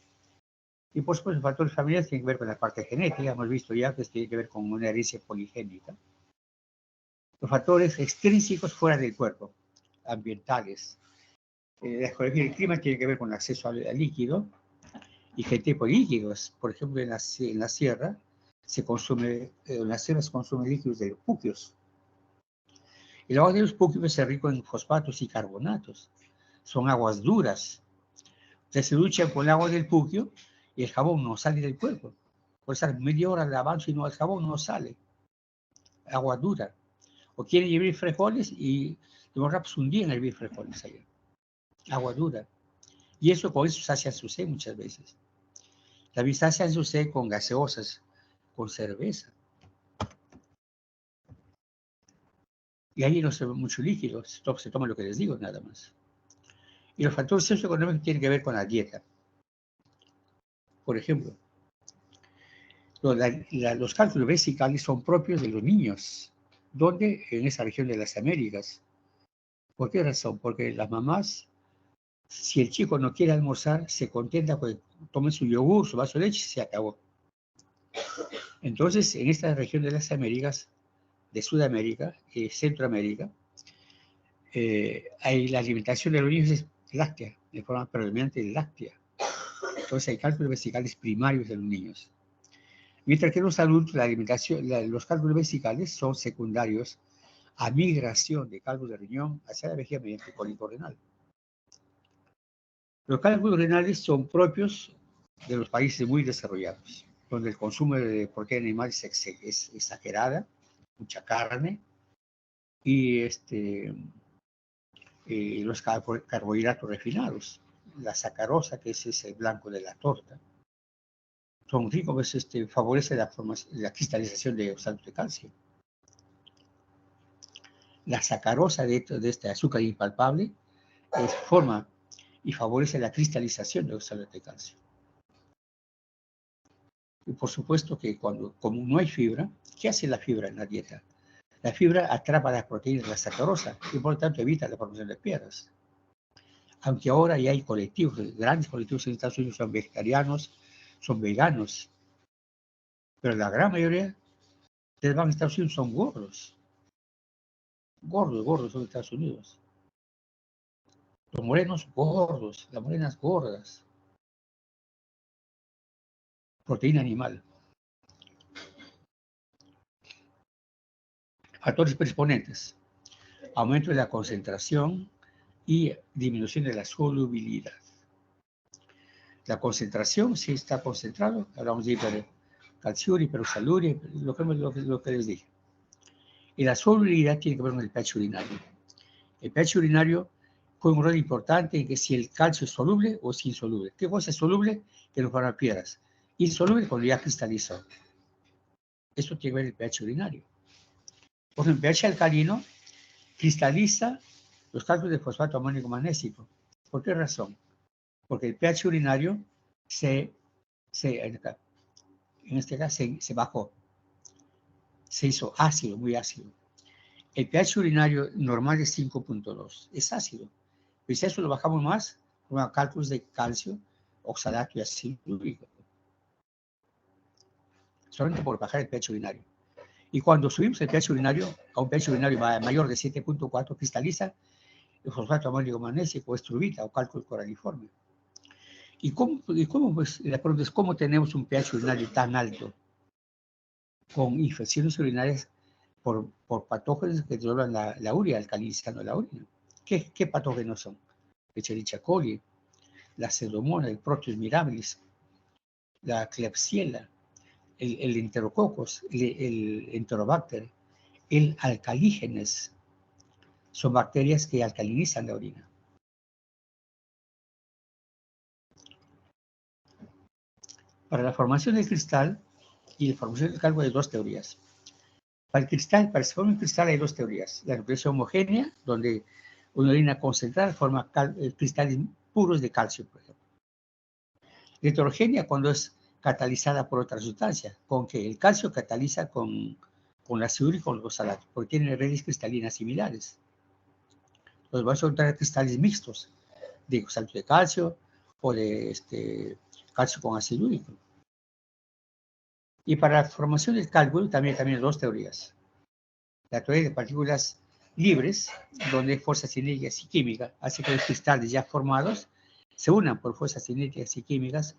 Y por supuesto, los factores familiares tienen que ver con la parte genética, hemos visto ya que tiene que ver con una herencia poligénica. Los factores extrínsecos fuera del cuerpo, ambientales. La geografía del clima tiene que ver con el acceso al líquido y qué tipo de líquidos. Por ejemplo, en la sierra se consume líquidos de puquios. El agua de los puquios es rico en fosfatos y carbonatos. Son aguas duras. Usted se ducha con el agua del puquio y el jabón no sale del cuerpo. Puede estar media hora lavando y el jabón no sale. Agua dura. O quieren hervir frijoles y demora un día en hervir frijoles allá. Agua dura. Y eso con eso se hace azucé muchas veces. La vista se azucé con gaseosas, con cerveza. Y ahí no se ve mucho líquido, se toma lo que les digo nada más. Y los factores socioeconómicos tienen que ver con la dieta. Por ejemplo, los cálculos vesicales son propios de los niños. ¿Dónde? En esa región de las Américas. ¿Por qué razón? Porque las mamás, si el chico no quiere almorzar, se contenta con tome su yogur, su vaso de leche y se acabó. Entonces, en esta región de las Américas, de Sudamérica y Centroamérica, la alimentación de los niños es láctea, de forma predominante láctea. Entonces hay cálculos vesicales primarios de los niños. Mientras que en los adultos los cálculos vesicales son secundarios a migración de cálculos de riñón hacia la vejiga mediante cólico renal. Los cálculos renales son propios de los países muy desarrollados, donde el consumo de proteína animal es exagerada, mucha carne, y los carbohidratos refinados, la sacarosa, que es el blanco de la torta, son ricos, favorece la cristalización de oxalato de calcio. La sacarosa de este azúcar impalpable forma y favorece la cristalización de oxalato de calcio. Y por supuesto que como no hay fibra, ¿qué hace la fibra en la dieta? La fibra atrapa las proteínas de la sacarosa y por lo tanto evita la formación de piedras. Aunque ahora ya hay colectivos, grandes colectivos en Estados Unidos son vegetarianos, son veganos, pero la gran mayoría de los Estados Unidos son gordos. Gordos son Estados Unidos. Los morenos gordos, las morenas gordas. Proteína animal. Factores predisponentes. Aumento de la concentración y disminución de la solubilidad. La concentración, si está concentrado, hablamos de hipercalciuria, hiperoxaluria, lo que les dije. Y la solubilidad tiene que ver con el pH urinario. El pH urinario juega un rol importante en que si el calcio es soluble o es insoluble. ¿Qué cosa es soluble? Que no forma piedras. Insoluble cuando ya cristalizó. Esto tiene que ver el pH urinario. Por ejemplo, el pH alcalino cristaliza los cálculos de fosfato amónico magnésico. ¿Por qué razón? Porque el pH urinario en este caso se bajó. Se hizo ácido, muy ácido. El pH urinario normal es 5.2. Es ácido. Pero si eso lo bajamos más, con cálculos de calcio, oxalato y ácido úrico. Solamente por bajar el pH urinario. Y cuando subimos el pH urinario, a un pH urinario mayor de 7.4, cristaliza el fosfato amónico magnésico, estrubita o cálculo coraliforme. ¿Y cómo pues, la pregunta es, cómo tenemos un pH urinario tan alto? Con infecciones urinarias por patógenos que violan la urea, alcalinizando la orina. ¿Qué patógenos son? Escherichia coli, la pseudomonas, el Proteus mirabilis, la Klebsiella, el Enterococos, el Enterobacter, el alcalígenes. Son bacterias que alcalinizan la orina. Para la formación del cristal y la formación del calcio hay dos teorías. Para que se forme un cristal hay dos teorías. La nucleación homogénea, donde una orina concentrada forma cristales puros de calcio, por ejemplo. La heterogénea, cuando es catalizada por otra sustancia, con que el calcio cataliza con la ácido úrico o los oxalatos, porque tienen redes cristalinas similares. Entonces vamos a encontrar cristales mixtos de oxalato de calcio o de calcio con ácido úrico. Y para la formación del cálculo también hay dos teorías. La teoría de partículas libres, donde fuerzas cinéticas y químicas hacen que los cristales ya formados se unan por fuerzas cinéticas y químicas,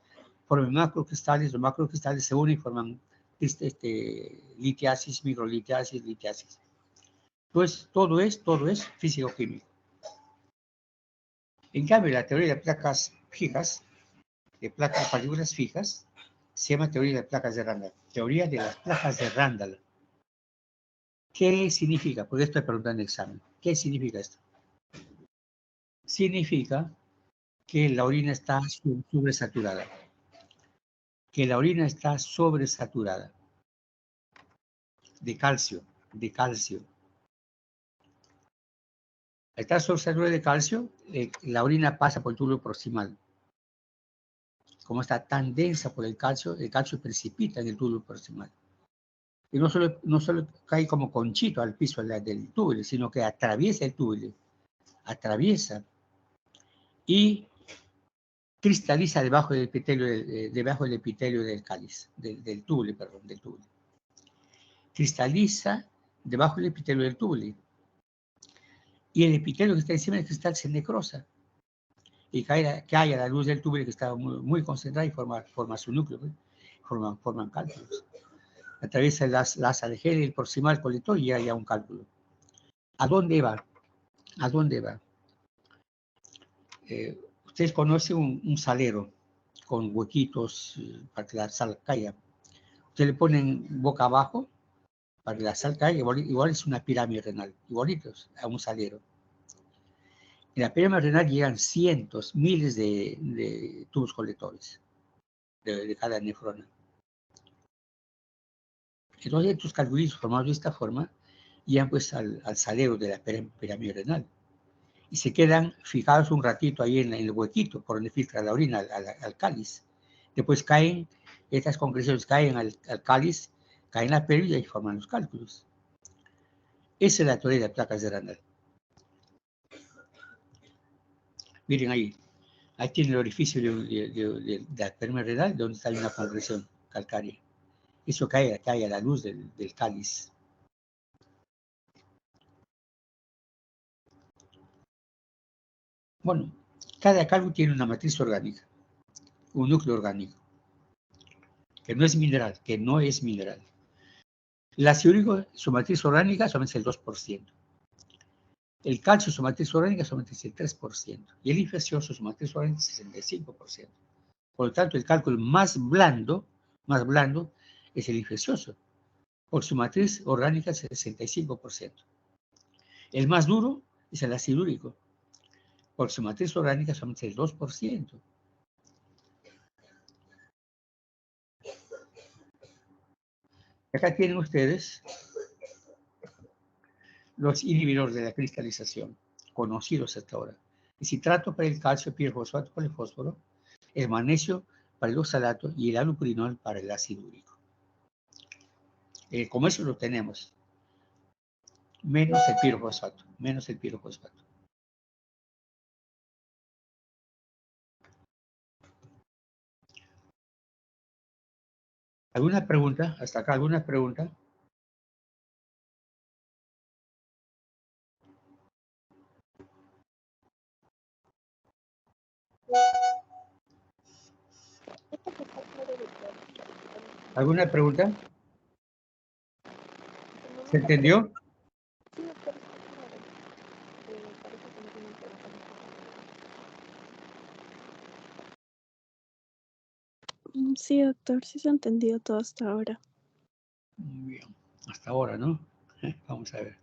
forman macrocristales, los macrocristales se unen y forman litiasis, microlitiasis, litiasis. Entonces, todo es físico-químico. En cambio, la teoría de placas fijas, de partículas fijas, se llama teoría de placas de Randall. Teoría de las placas de Randall. ¿Qué significa? Porque estoy preguntando en examen. ¿Qué significa esto? Significa que la orina está sobresaturada. Que la orina está sobresaturada de calcio, Al estar sobresaturados de calcio, la orina pasa por el túbulo proximal. Como está tan densa por el calcio precipita en el túbulo proximal. Y no solo cae como conchito al piso del túbulo, sino que atraviesa el túbulo. Atraviesa y cristaliza debajo del epitelio del cáliz, del túbulo. Cristaliza debajo del epitelio del túbulo. Y el epitelio que está encima del cristal se necrosa. Y cae a la luz del túbulo que está muy concentrada y forma su núcleo. Forman cálculos. Atraviesa la asa de Hell, el proximal colector y llega ya a un cálculo. ¿A dónde va? ¿A dónde va? Ustedes conocen un salero con huequitos para que la sal caiga. Ustedes le ponen boca abajo para que la sal caiga, igual es una pirámide renal, igualitos a un salero. En la pirámide renal llegan cientos, miles de tubos colectores de cada nefrona. Entonces estos calculitos formados de esta forma llegan pues al salero de la pirámide renal y se quedan fijados un ratito ahí en el huequito por donde filtra la orina al cáliz. Después caen, estas concreciones caen al cáliz, caen en la pelvis y ahí forman los cálculos. Esa es la teoría de placas de Randall. Miren ahí tiene el orificio de la pirámide renal donde está una concreción calcárea. Eso cae a la luz del cáliz. Bueno, cada cálculo tiene una matriz orgánica, un núcleo orgánico, que no es mineral, El ácido úrico, su matriz orgánica solamente es el 2%. El calcio, su matriz orgánica solamente es el 3%. Y el infeccioso, su matriz orgánica es el 65%. Por lo tanto, el cálculo más blando es el infeccioso. Por su matriz orgánica es el 65%. El más duro es el ácido úrico. Por su matriz orgánica solamente el 2%. Acá tienen ustedes los inhibidores de la cristalización, conocidos hasta ahora. El citrato para el calcio, pirfosfato para el fósforo, el magnesio para el oxalato y el aluprinol para el ácido úrico. Como eso lo tenemos, menos el pirfosfato. ¿Alguna pregunta? ¿Hasta acá alguna pregunta? ¿Alguna pregunta? ¿Se entendió? Sí, doctor, sí se ha entendido todo hasta ahora. Muy bien, hasta ahora, ¿no? Vamos a ver.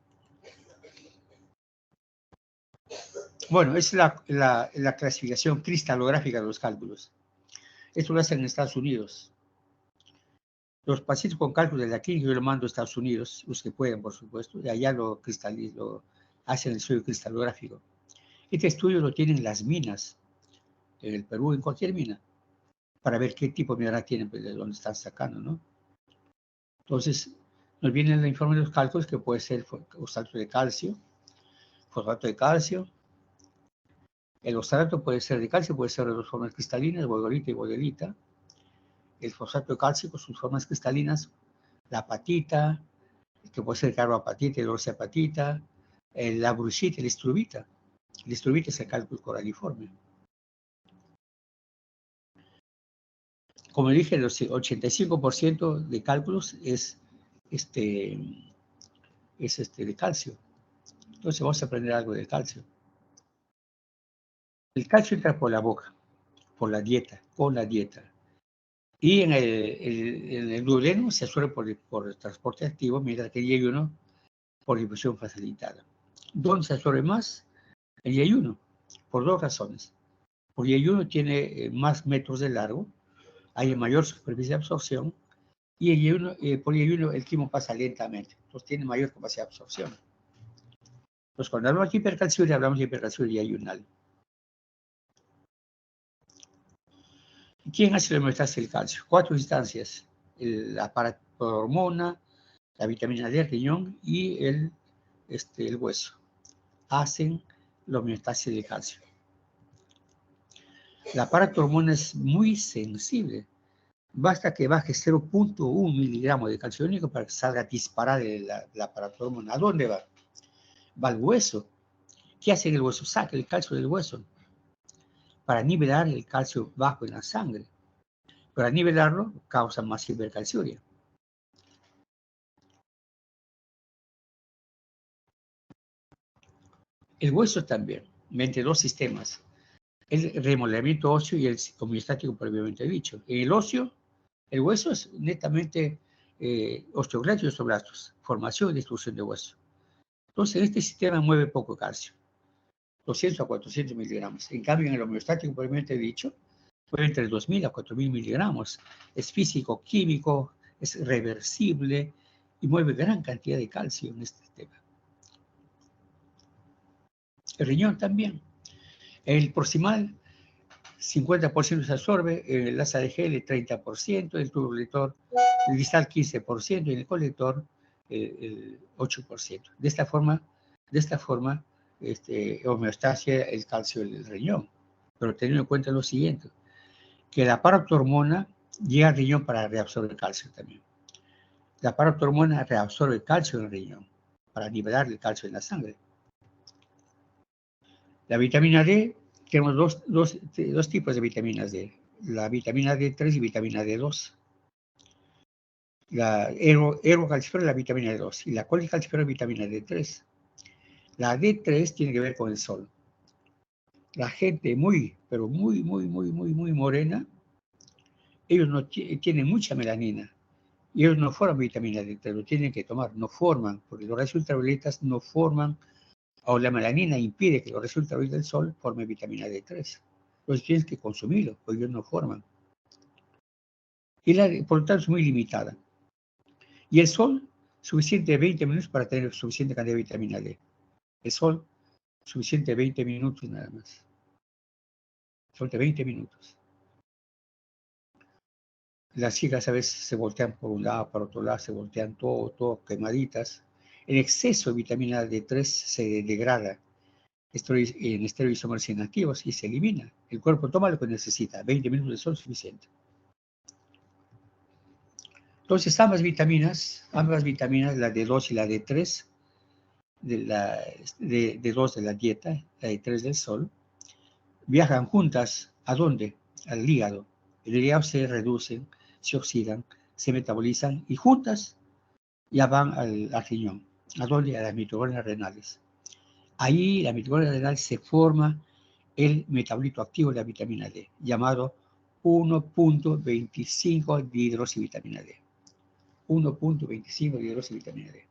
Bueno, es la clasificación cristalográfica de los cálculos. Esto lo hacen en Estados Unidos. Los pacientes con cálculos de la clínica yo lo mando a Estados Unidos, los que pueden, por supuesto, y allá lo hacen el estudio cristalográfico. Este estudio lo tienen las minas, en el Perú, en cualquier mina, para ver qué tipo de mineral tienen, pues, de dónde están sacando, ¿no? Entonces, nos viene el informe de los cálculos, que puede ser oxalato de calcio, fosfato de calcio. El oxalato puede ser de calcio, puede ser de dos formas cristalinas, bodolita y bodelita. El fosfato de calcio con sus formas cristalinas, la apatita, que puede ser carbapatita, el orceapatita, la brucita, la estrubita. La estrubita es el cálculo coraliforme. Como dije, el 85% de cálculos es de calcio. Entonces vamos a aprender algo de calcio. El calcio entra por la boca, por la dieta, con la dieta. Y en el duodeno se absorbe por el transporte activo, mientras que el yeyuno por difusión facilitada. ¿Dónde se absorbe más? El yeyuno, por dos razones. Porque el yeyuno tiene más metros de largo, hay mayor superficie de absorción, y por el yeyuno el quimo pasa lentamente, entonces tiene mayor capacidad de absorción. Pues cuando hablamos de hipercalciuria, hablamos de hipercalciuria ayunal. ¿Quién hace la homeostasis del calcio? 4 instancias: la paratormona, la vitamina D, el riñón y el hueso. Hacen la homeostasis del calcio. La paratormona es muy sensible. Basta que baje 0.1 miligramos de calcio iónico para que salga disparada la paratormona. ¿A dónde va? Va al hueso. ¿Qué hace en el hueso? Saca el calcio del hueso para nivelar el calcio bajo en la sangre. Para nivelarlo causa más hipercalciuria. El hueso también, mediante 2 sistemas: el remodelamiento óseo y el homeostático previamente dicho. En el óseo, el hueso es netamente osteoclastos y osteoblastos, formación y destrucción de hueso. Entonces, este sistema mueve poco calcio, 200 a 400 miligramos. En cambio, en el homeostático previamente dicho, mueve entre 2000 a 4000 miligramos. Es físico, químico, es reversible y mueve gran cantidad de calcio en este sistema. El riñón también. El proximal, 50% se absorbe, el asa de gel el 30%, el tubo colector, el distal 15% y el colector el 8%. De esta forma homeostasia el calcio del riñón. Pero teniendo en cuenta lo siguiente, que la paratormona llega al riñón para reabsorber calcio también. La paratormona reabsorbe calcio en el riñón para nivelar el calcio en la sangre. La vitamina D, tenemos dos tipos de vitaminas D. La vitamina D3 y vitamina D2. La ergocalciferol es la vitamina D2 y la colecalciferol es vitamina D3. La D3 tiene que ver con el sol. La gente pero muy morena, ellos no tienen mucha melanina y ellos no forman vitamina D3, lo tienen que tomar, no forman, porque los rayos ultravioletas no forman, o la melanina impide que los rayos ultravioletas del sol formen vitamina D3. Entonces tienes que consumirlo, porque ellos no forman. Y por lo tanto es muy limitada. Y el sol, suficiente 20 minutos para tener suficiente cantidad de vitamina D. El sol, suficiente 20 minutos nada más. Sol de 20 minutos. Las chicas a veces se voltean por un lado, por otro lado, se voltean todo quemaditas. El exceso de vitamina D3 se degrada en esteroidisómeros inactivos y se elimina. El cuerpo toma lo que necesita, 20 minutos de sol suficiente. Entonces, ambas vitaminas, la D2 y la D3, D2 de la dieta, la D3 del sol, viajan juntas. ¿A dónde? Al hígado. El hígado se reducen, se oxidan, se metabolizan y juntas ya van al riñón. ¿A dónde? A las mitocondrias renales. Ahí, la mitocondria renal, se forma el metabolito activo de la vitamina D, llamado 1.25 dihidroxivitamina D. 1.25 dihidroxivitamina D.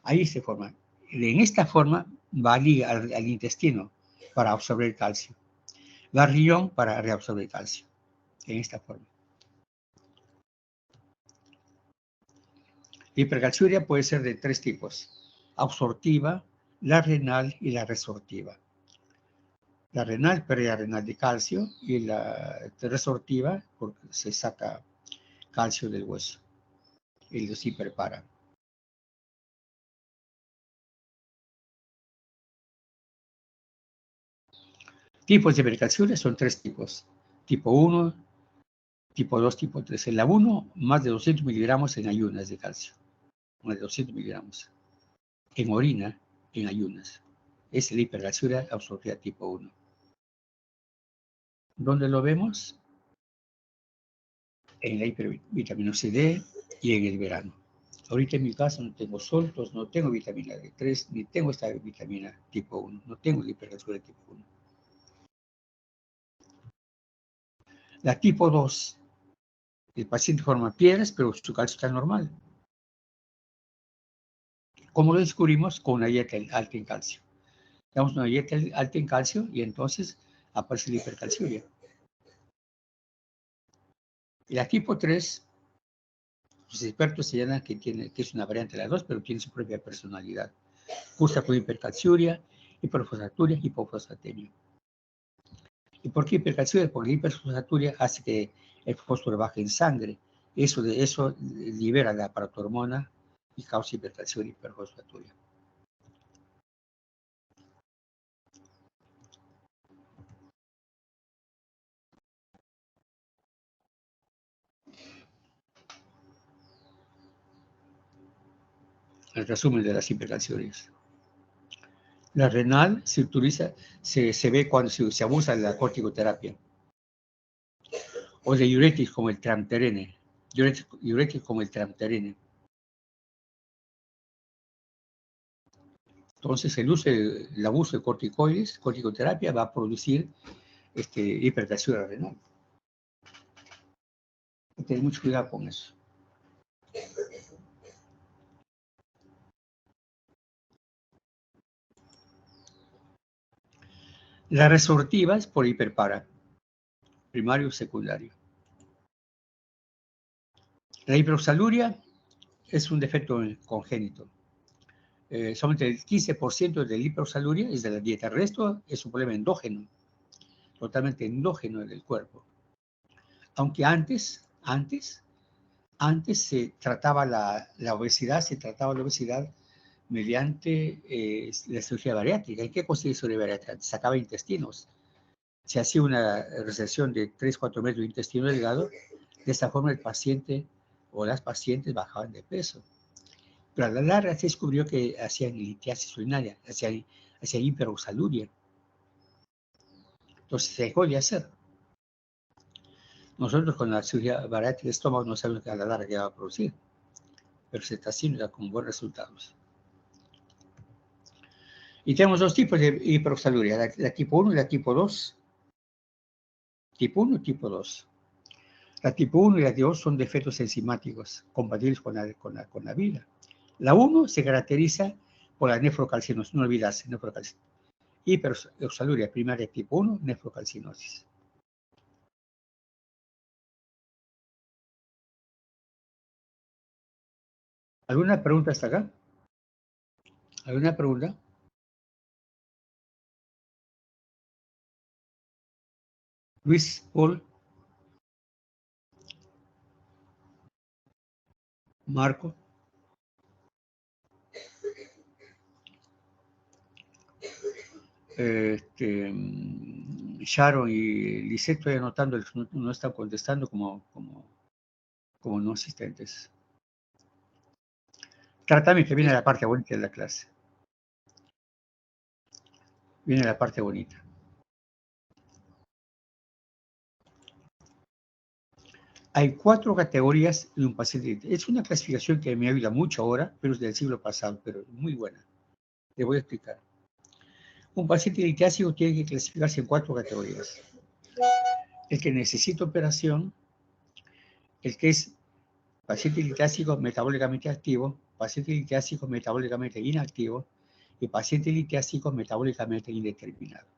Ahí se forma. En esta forma va al intestino para absorber el calcio. Va al riñón para reabsorber el calcio. En esta forma. La hipercalciuria puede ser de 3 tipos: absortiva, la renal y la resortiva. La renal, pérdida renal de calcio, y la resortiva, porque se saca calcio del hueso y los hiperpara. Tipos de hipercalciuria son 3 tipos: tipo 1, tipo 2, tipo 3. En la 1, más de 200 miligramos en ayunas de calcio. Más de 200 miligramos. En orina, en ayunas. Es la hipercalciuria absortiva tipo 1. ¿Dónde lo vemos? En la hipervitaminosis D y en el verano. Ahorita en mi caso no tengo sol, entonces no tengo vitamina D3, ni tengo esta vitamina tipo 1, no tengo la hipercalciuria tipo 1. La tipo 2, el paciente forma piedras, pero su calcio está normal. ¿Cómo lo descubrimos? Con una dieta alta en calcio. Damos una dieta alta en calcio y entonces aparece la hipercalciuria. Y la tipo 3, los expertos señalan que es una variante de las dos, pero tiene su propia personalidad. cursa con hipercalciuria, hiperfosfaturia, hipofosfatemia. ¿Y por qué hipercalciuria? Porque la hiperfosfaturia hace que el fósforo baje en sangre. Eso libera la paratormona y causa hipercalciuria y hiperfosfaturia. El resumen de las hipercalciurias. La renal se utiliza, se ve cuando se abusa de la corticoterapia. O de diuréticos como el tramterene. Diuréticos como el tramterene. Entonces, el abuso de corticoides, corticoterapia, va a producir hipercalciuria renal. Hay que tener mucho cuidado con eso. La resortiva es por hiperpara, primario o secundario. La hiperoxaluria es un defecto congénito. Solamente el 15% de la hiperoxaluria es de la dieta. El resto es un problema endógeno, totalmente endógeno del cuerpo. Aunque antes se trataba la obesidad, mediante la cirugía bariátrica. ¿En qué consiste la cirugía bariátrica? Sacaba intestinos. Se hacía una resección de 3-4 metros de intestino delgado. De esta forma el paciente o las pacientes bajaban de peso. Pero a la larga se descubrió que hacían litiasis urinaria, hacían hiperoxaluria. Entonces se dejó de hacer. Nosotros con la cirugía bariátrica de estómago no sabemos que a la larga qué va a producir, pero se está haciendo ya con buenos resultados. Y tenemos dos tipos de hiperoxaluria, la tipo 1 y la tipo 2. Tipo 1 y tipo 2. La tipo 1 y la tipo 2 son defectos enzimáticos compatibles con la vida. La 1 se caracteriza por la nefrocalcinosis, no olvidarse, nefrocalcinosis. Hiperoxaluria primaria tipo 1, nefrocalcinosis. ¿Alguna pregunta hasta acá? ¿Alguna pregunta? Luis, Paul, Marco. Sharon y Lisette estoy anotando, no están contestando como no asistentes. Tratamiento, viene la parte bonita de la clase. Viene la parte bonita. Hay 4 categorías de un paciente. Es una clasificación que me ayuda mucho ahora, pero es del siglo pasado, pero muy buena. Le voy a explicar. Un paciente litiásico tiene que clasificarse en 4 categorías. El que necesita operación, el que es paciente litiásico metabólicamente activo, paciente litiásico metabólicamente inactivo y paciente litiásico metabólicamente indeterminado.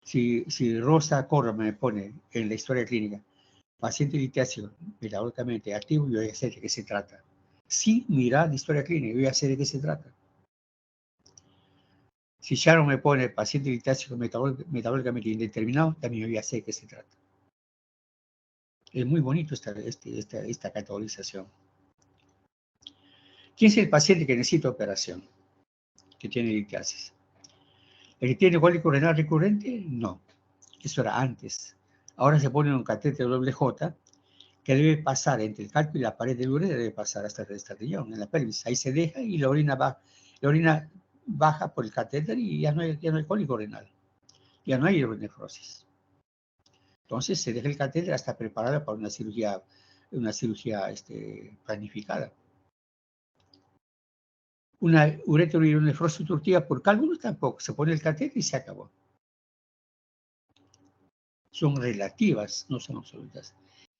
Si Rosa Corro me pone en la historia clínica paciente litiásico metabólicamente activo, yo voy a saber de qué se trata. Si mira la historia clínica, yo voy a saber de qué se trata. Si Sharon me pone paciente litiásico metabólicamente indeterminado, también yo voy a saber de qué se trata. Es muy bonito esta categorización. ¿Quién es el paciente que necesita operación? Que tiene litiasis. ¿El que tiene cólico renal recurrente? No. Eso era antes. Ahora se pone un catéter WJ que debe pasar entre el cálculo y la pared del uretra, debe pasar hasta el riñón, en la pelvis. Ahí se deja y la orina baja por el catéter y ya no hay cólico renal. Ya no hay hidronefrosis. Entonces se deja el catéter hasta preparada para una cirugía planificada. Una ureterohidronefrosis obstructiva por cálculo tampoco. Se pone el catéter y se acabó. Son relativas, no son absolutas.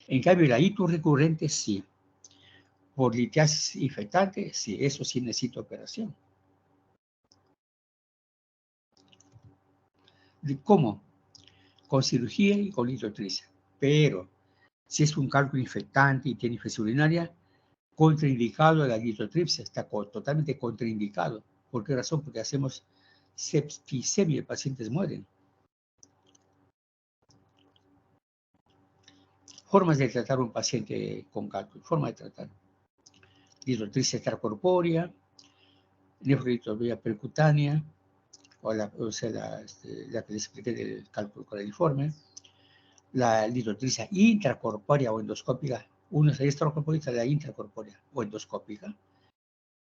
En cambio, la hito recurrente sí. Por litiasis infectante, sí, eso sí necesita operación. ¿Cómo? Con cirugía y con litotripsia. Pero si es un cálculo infectante y tiene infección urinaria, contraindicado la litotripsia, está totalmente contraindicado. ¿Por qué razón? Porque hacemos septicemia y los pacientes mueren. Formas de tratar a un paciente con cálculo. Forma de tratar. Hidrotricia extracorpórea, nefrolitología percutánea, la que les expliqué del cálculo coraliforme, la hidrotricia intracorpórea o endoscópica, una es la extracorpórea, la intracorpórea o endoscópica,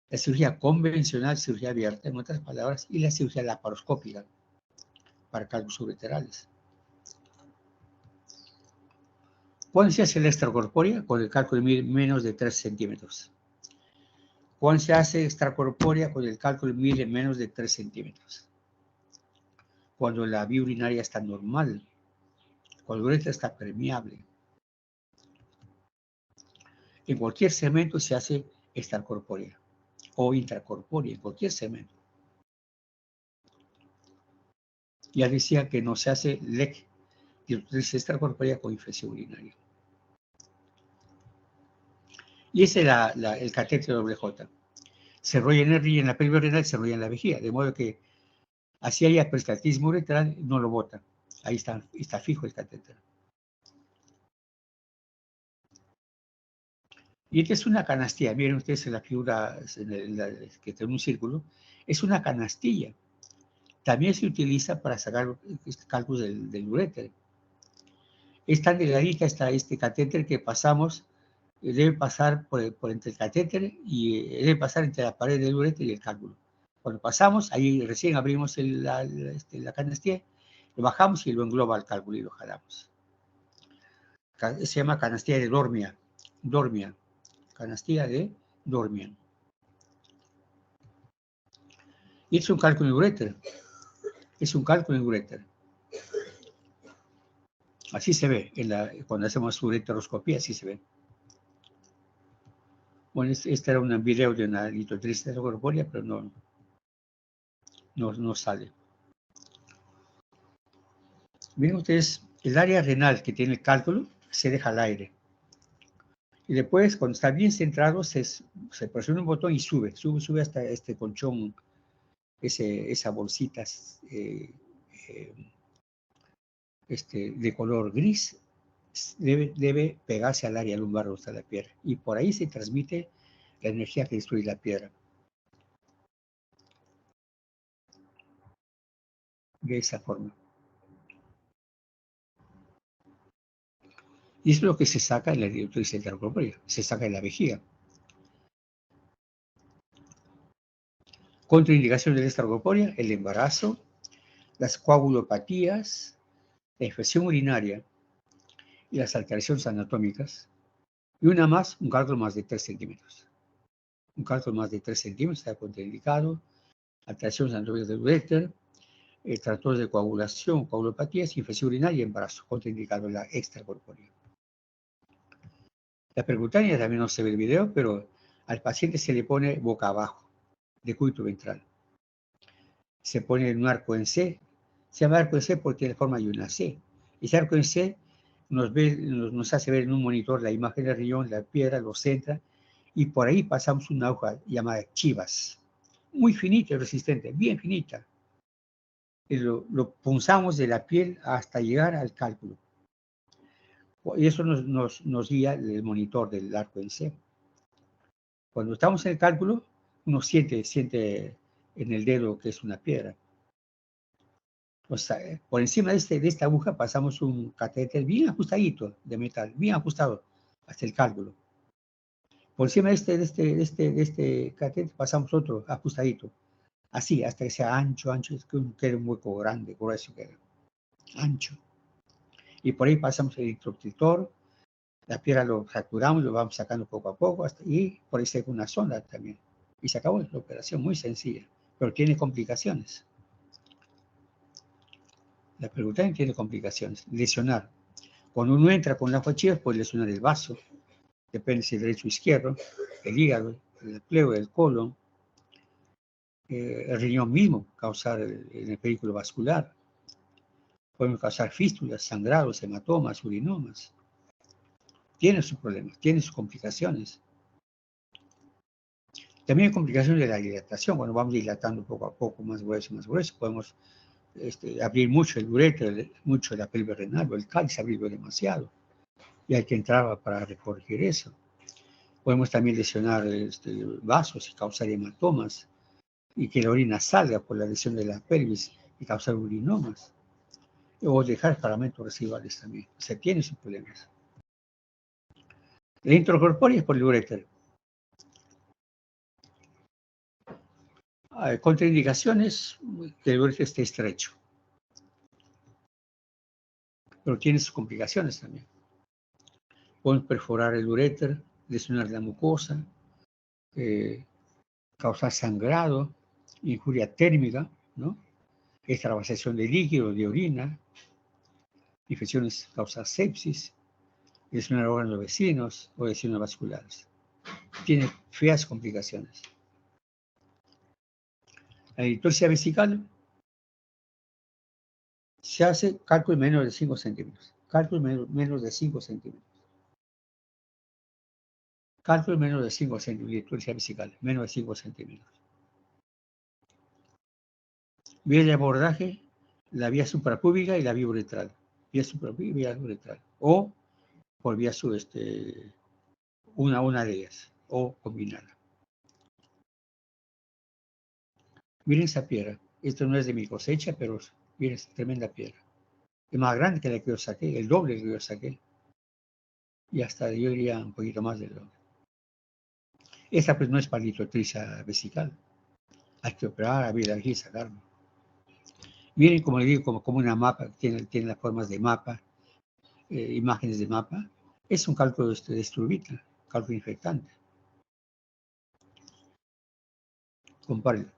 la cirugía convencional, cirugía abierta, en otras palabras, y la cirugía laparoscópica para cálculos ureterales. ¿Cuándo se hace la extracorpórea? Con el cálculo de menos de 3 centímetros. ¿Cuándo se hace extracorpórea? Con el cálculo de menos de 3 centímetros. Cuando la vía urinaria está normal, cuando la uretra está permeable. En cualquier segmento se hace extracorpórea o intracorpórea, en cualquier segmento. Ya decía que no se hace LEC, hidrotricia extracorpórea con infección urinaria. Y ese es el catéter WJ. Se enrolla en la pelvis renal, se enrolla en la vejiga, de modo que así haya peristaltismo uretral, no lo bota. Ahí está fijo el catéter. Y esta es una canastilla. Miren ustedes en la figura que tiene un círculo. Es una canastilla. También se utiliza para sacar cálculos del uréter. Es tan delgadita este catéter que pasamos, debe pasar por entre el catéter y debe pasar entre la pared del uréter y el cálculo. Cuando pasamos, ahí recién abrimos la canastilla, lo bajamos y lo engloba el cálculo y lo jalamos. Se llama canastilla de Dormia. Canastilla de Dormia. Y es un cálculo en uréter. Es un cálculo en uréter. Así se ve cuando hacemos ureteroscopía, así se ve. Bueno, este era un video de una hidrotricia extracorpórea, pero no sale. Miren ustedes, el área renal que tiene el cálculo se deja al aire. Y después, cuando está bien centrado, se presiona un botón y sube hasta este colchón, esas bolsitas de color gris, debe pegarse al área lumbar donde está la piedra. Y por ahí se transmite la energía que destruye la piedra. De esa forma. Y es lo que se saca en la hidrotricia extracorpórea, se saca en la vejiga. Contraindicación de la extracorpórea, el embarazo, las coagulopatías, la infección urinaria y las alteraciones anatómicas. Y una más, un cálculo más de 3 centímetros. Un cálculo más de 3 centímetros está contraindicado, alteraciones anatómicas del uréter, trastornos de coagulación, coagulopatías, infección urinaria y embarazo, contraindicado la extracorpórea. La percutánea también no se ve el video, pero al paciente se le pone boca abajo, decúbito ventral. Se pone en un arco en C. Se llama arco en C porque tiene forma de una C. Ese arco en C nos hace ver en un monitor la imagen del riñón, la piedra, lo centra, y por ahí pasamos una aguja llamada chivas. Muy finita y resistente, bien finita. Y lo punzamos de la piel hasta llegar al cálculo. Y eso nos guía el monitor del arco en C. Cuando estamos en el cálculo, uno siente en el dedo que es una piedra. O sea, por encima de esta aguja pasamos un catéter bien ajustadito de metal, bien ajustado hasta el cálculo. Por encima de este catéter pasamos otro ajustadito, así hasta que sea ancho, es que quede un hueco grande, grueso, ancho. Y por ahí pasamos el introductor, la piedra lo fracturamos, lo vamos sacando poco a poco, y por ahí se hace una sonda también. Y se acabó la operación, muy sencilla, pero tiene complicaciones. La percutánea tiene complicaciones. Lesionar. Cuando uno entra con la fachilla, puede lesionar el vaso. Depende si es derecho o izquierdo, el hígado, el pleure, el colon, el riñón mismo, causar el películo vascular. Podemos causar fístulas, sangrados, hematomas, urinomas. Tiene sus problemas, tiene sus complicaciones. También hay complicaciones de la dilatación. Cuando vamos dilatando poco a poco, más grueso, podemos abrir mucho el ureter, mucho la pelvis renal, o el cáliz abrirlo demasiado. Y hay que entrar para corregir eso. Podemos también lesionar vasos y causar hematomas, y que la orina salga por la lesión de la pelvis y causar urinomas. O dejar paramentos residuales también. O sea, tiene sus problemas. La intracorpórea es por el uréter. Contraindicaciones, que el uréter esté estrecho. Pero tiene sus complicaciones también. Podemos perforar el uréter, lesionar la mucosa, causar sangrado, injuria térmica, ¿no? Extravasación de líquido, de orina, infecciones causadas sepsis, lesionar órganos vecinos o lesiones vasculares. Tiene feas complicaciones. La litorsia vesical se hace cálculo menos de 5 centímetros. Cálculo menos de 5 centímetros. Cálculo menos de 5 centímetros. Litorsia vesical, menos de 5 centímetros. Vía de abordaje, la vía suprapúbica y la vía uretral. Vía suprapúbica y vía uretral. O por vía una de ellas. O combinada. Miren esa piedra. Esto no es de mi cosecha, pero miren esa tremenda piedra. Es más grande que la que yo saqué, el doble que yo saqué. Y hasta yo diría un poquito más del doble. Esta pues no es para litorsia vesical. Hay que operar, abrir aquí y sacarlo. Miren, como le digo, como una mapa, tiene las formas de mapa, imágenes de mapa. Es un cálculo de estrubita, cálculo infectante. Compárelo.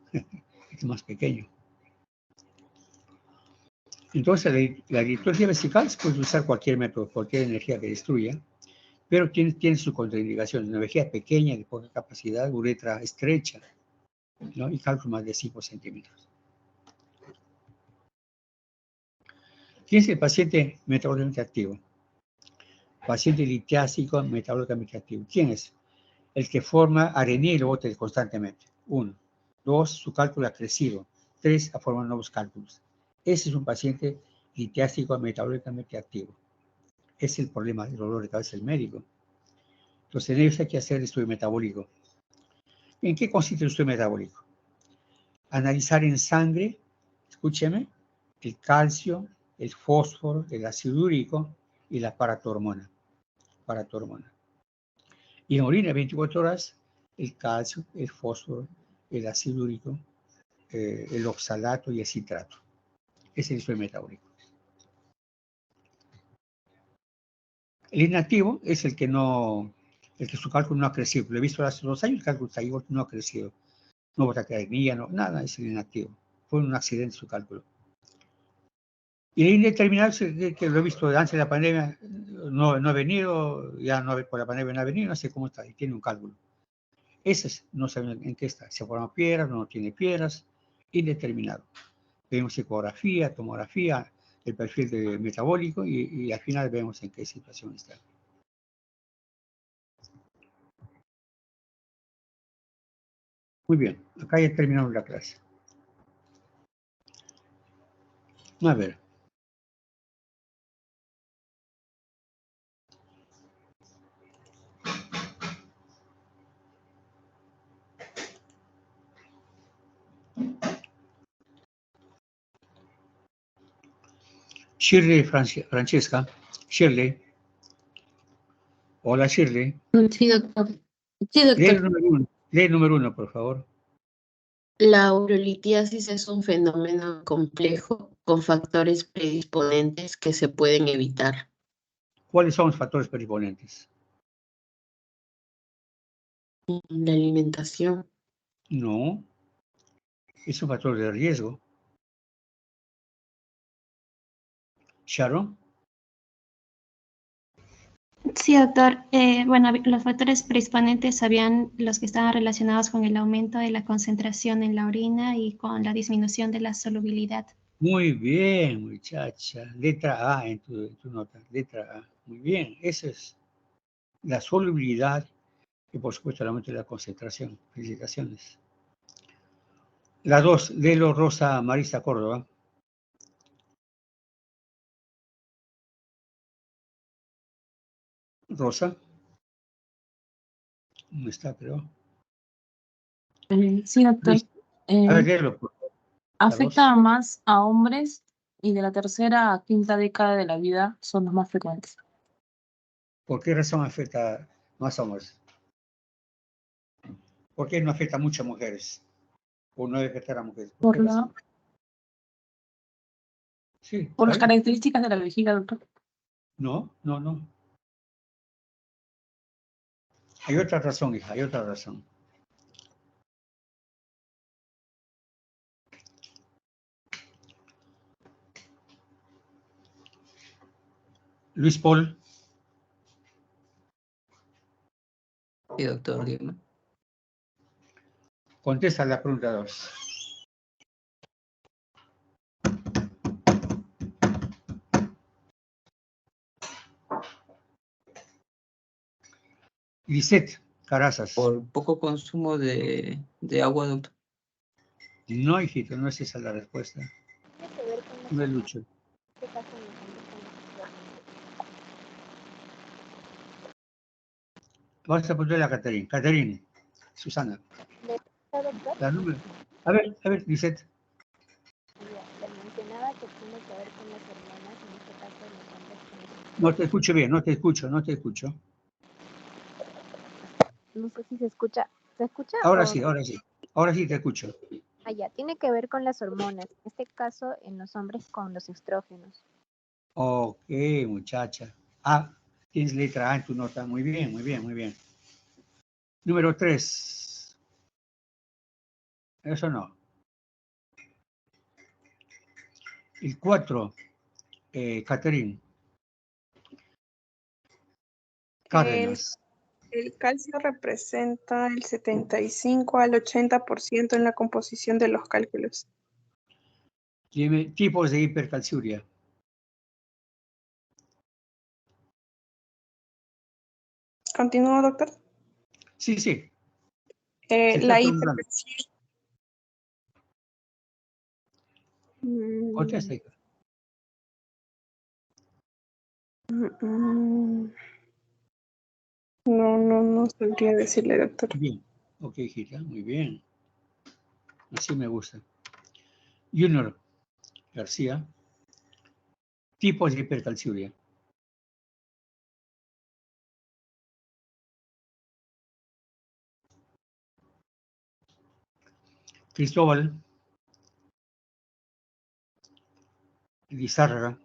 Es más pequeño. Entonces, la litorsia vesical se puede usar cualquier método, cualquier energía que destruya, pero tiene sus contraindicaciones. Una vejiga pequeña, de poca capacidad, uretra estrecha, ¿no? Y cálculo más de 5 centímetros. ¿Quién es el paciente metabólicamente activo? Paciente litiásico metabólicamente activo. ¿Quién es? El que forma arenilla y lo bota constantemente. 1. 2. Su cálculo ha crecido. 3. Ha formado nuevos cálculos. Ese es un paciente litiásico metabólicamente activo. Es el problema del dolor de cabeza del médico. Entonces, en ellos hay que hacer el estudio metabólico. ¿En qué consiste el estudio metabólico? Analizar en sangre, escúcheme, el calcio, el fósforo, el ácido úrico y la paratormona. Y en orina 24 horas, el calcio, el fósforo, el ácido úrico, el oxalato y el citrato. Ese es el estudio metabólico. El inactivo es el que su cálculo no ha crecido. Lo he visto hace 2 años, el cálculo está igual, no ha crecido. No bota taquicardia, no, nada, es el inactivo. Fue un accidente su cálculo. Y el indeterminado, que lo he visto antes de la pandemia, no ha venido, ya no, por la pandemia no ha venido, no sé cómo está, y tiene un cálculo. Ese no saben en qué está, se forma piedras, no tiene piedras, indeterminado. Vemos ecografía, tomografía, el perfil metabólico y al final vemos en qué situación está. Muy bien, acá ya terminamos la clase. A ver. Shirley Francesca. Shirley. Hola, Shirley. Sí, doctor. Sí, doctor. Lee el número 1, por favor. La urolitiasis es un fenómeno complejo con factores predisponentes que se pueden evitar. ¿Cuáles son los factores predisponentes? La alimentación. No. Es un factor de riesgo. Sharon. Sí, doctor. Bueno, los factores predisponentes sabían los que estaban relacionados con el aumento de la concentración en la orina y con la disminución de la solubilidad. Muy bien, muchacha. Letra A en tu nota. Letra A. Muy bien. Esa es la solubilidad Y por supuesto el aumento de la concentración. Felicitaciones. La 2, Lelo Rosa Marisa Córdoba. Rosa. No está, pero... Sí, doctor. Listo. A ver, léelo. Afecta más a hombres y de la tercera a quinta década de la vida son los más frecuentes. ¿Por qué razón afecta más a hombres? ¿Por qué no afecta a muchas mujeres? ¿O no debe afectar a mujeres? Por las Sí, características de la vejiga, doctor. No. Hay otra razón, hija, hay otra razón. Luis Paul. Sí, doctor, dígame. Contesta la pregunta 2. Lisette Carazas. Por poco consumo de agua, doctor. No, hijito, no es esa la respuesta. Tiene que ver con No es Lucho. este caso en los hombres con menstruación. Vamos a ponerle a Caterine. Caterine. Susana. ¿Le doctor? La número. A ver, Lisette. Le mencionaba que tiene que ver con las hormonas, en este caso en los hombres con menstruación. No te escucho bien, no te escucho. No sé si se escucha. ¿Se escucha? Ahora o sí, no? ahora sí te escucho. Ya, tiene que ver con las hormonas, en este caso en los hombres con los estrógenos. Ok, muchacha. Ah, tienes letra A en tu nota. Muy bien. Número 3. Eso no. El 4, Caterine. Cárdenas. El calcio representa el 75 al 80% en la composición de los cálculos. Tipos de hipercalciuria. ¿Continúo, doctor? Sí. La hipercalciuria. Contesta, hija. No sabría decirle, doctor. Bien. Ok, hijita, muy bien. Así me gusta. Junior García. Tipos de hipercalciuria. Cristóbal Lizárraga.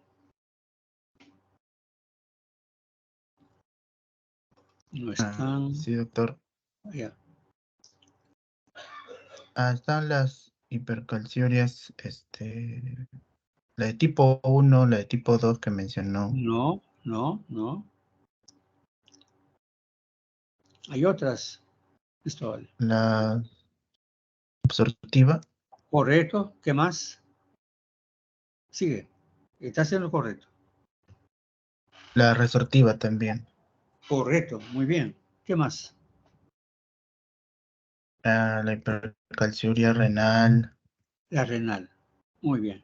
No están. Sí, doctor. Ya. Están las hipercalciurias, la de tipo 1, la de tipo 2 que mencionó. No. Hay otras, Cristóbal. La absortiva. Correcto. ¿Qué más? Sigue. Está haciendo correcto. La resortiva también. Correcto. Muy bien. ¿Qué más? La hipercalciuria renal. La renal. Muy bien.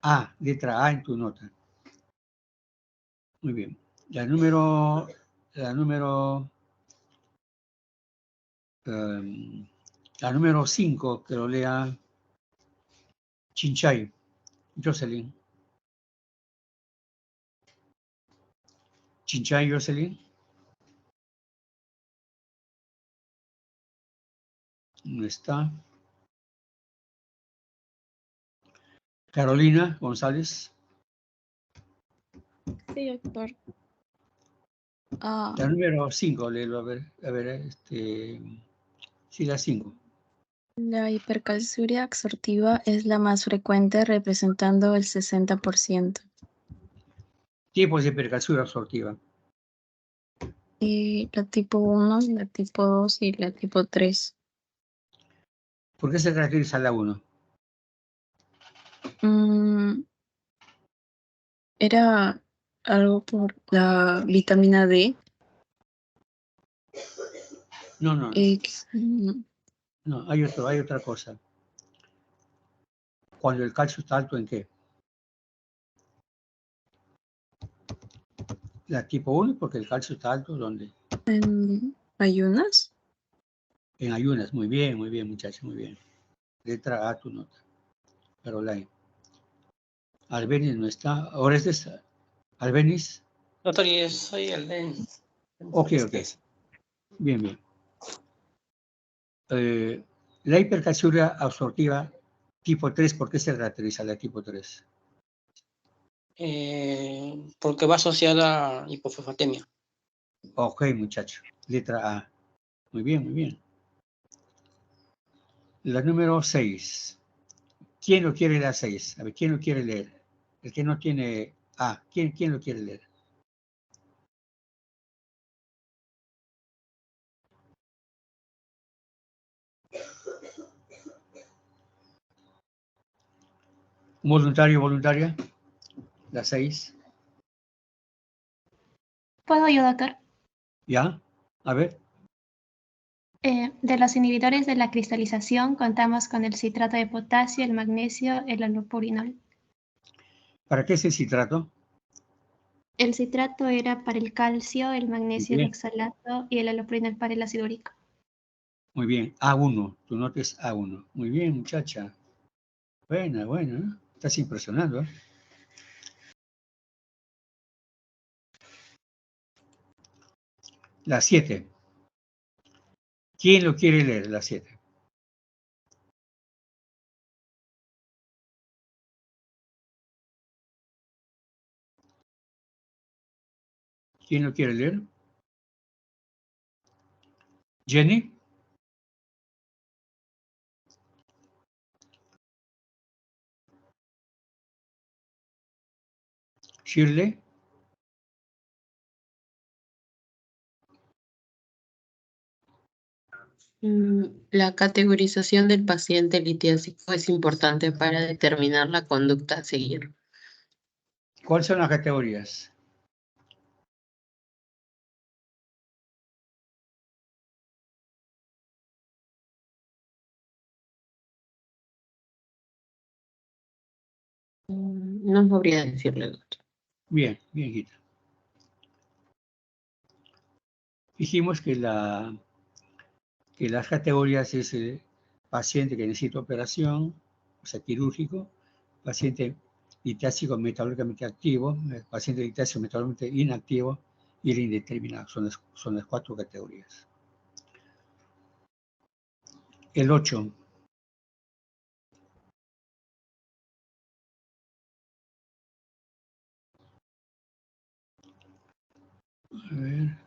A, letra A en tu nota. Muy bien. La número 5, que lo lea Chinchay, Jocelyn. Chinchay, Jocelyn. No está. Carolina González. Sí, doctor. La número 5, léelo, a ver, sí, la 5. La hipercalciuria absortiva es la más frecuente, representando el 60%. Tipos de hipercalciuria absortiva. La tipo 1, la tipo 2 y la tipo 3. ¿Por qué se caracteriza la 1? Era algo por la vitamina D. No, no, no. No. No, hay otra cosa. Cuando el calcio está alto, ¿en qué? La tipo 1, porque el calcio está alto, ¿dónde? ¿En ayunas? En ayunas. Muy bien, muchachos, muy bien. Letra A, tu nota. Caroline. Albeniz no está. Ahora es de Albeniz. Doctor, yo soy el de... Ok. Bien. La hipercalciuria absortiva tipo 3, ¿por qué se caracteriza la tipo 3? Porque va asociada a hipofosfatemia. Ok, muchacho. Letra A. Muy bien. La número 6. ¿Quién lo quiere leer 6? A ver, ¿quién lo quiere leer? El que no tiene A. ¿Quién lo quiere leer? ¿Un voluntario, voluntaria? La 6. ¿Puedo yo, doctor? ¿Ya? A ver. De los inhibidores de la cristalización contamos con el citrato de potasio, el magnesio, el allopurinol. ¿Para qué es el citrato? El citrato era para el calcio, el magnesio, el Bien. oxalato y el allopurinol para el ácido úrico. Muy bien. A1. Tu nota es A1. Muy bien, muchacha. Buena. ¿Eh? Estás impresionando, ¿eh? La 7. ¿Quién lo quiere leer? La 7. ¿Quién lo quiere leer? ¿Jenny? ¿Shirley? La categorización del paciente litiásico es importante para determinar la conducta a seguir. ¿Cuáles son las categorías? No sabría decirle, doctor. Bien, hijita. Dijimos que las categorías es paciente que necesita operación, o sea, quirúrgico, paciente litiásico metabólicamente activo, paciente litiásico metabólicamente inactivo y el indeterminado. Son las 4 categorías. El 8. A ver.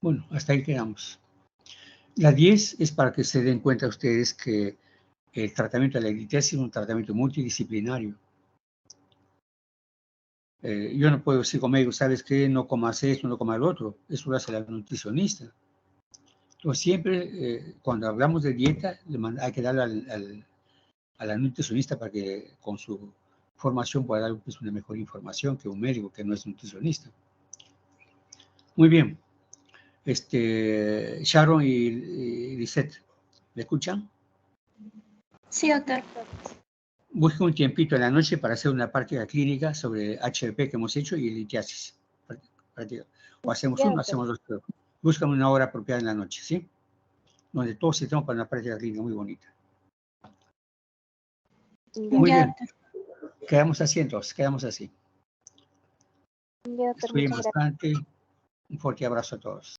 Bueno, hasta ahí quedamos. La 10 es para que se den cuenta ustedes que el tratamiento de la litiasis es un tratamiento multidisciplinario. Yo no puedo decir como médico, ¿sabes qué? No comas esto, no comas lo otro. Eso lo hace la nutricionista. Entonces, siempre cuando hablamos de dieta, hay que darle a la nutricionista para que con su formación pueda dar pues, una mejor información que un médico que no es nutricionista. Muy bien. Sharon y Lisette, ¿me escuchan? Sí, doctor. Busque un tiempito en la noche para hacer una práctica clínica sobre HRP que hemos hecho y litiasis. O hacemos uno, hacemos dos. Búscame una hora apropiada en la noche, ¿sí? Donde todos estemos para una práctica clínica muy bonita. Muy bien. Quedamos así entonces, quedamos así. Estudien bastante. Un fuerte abrazo a todos.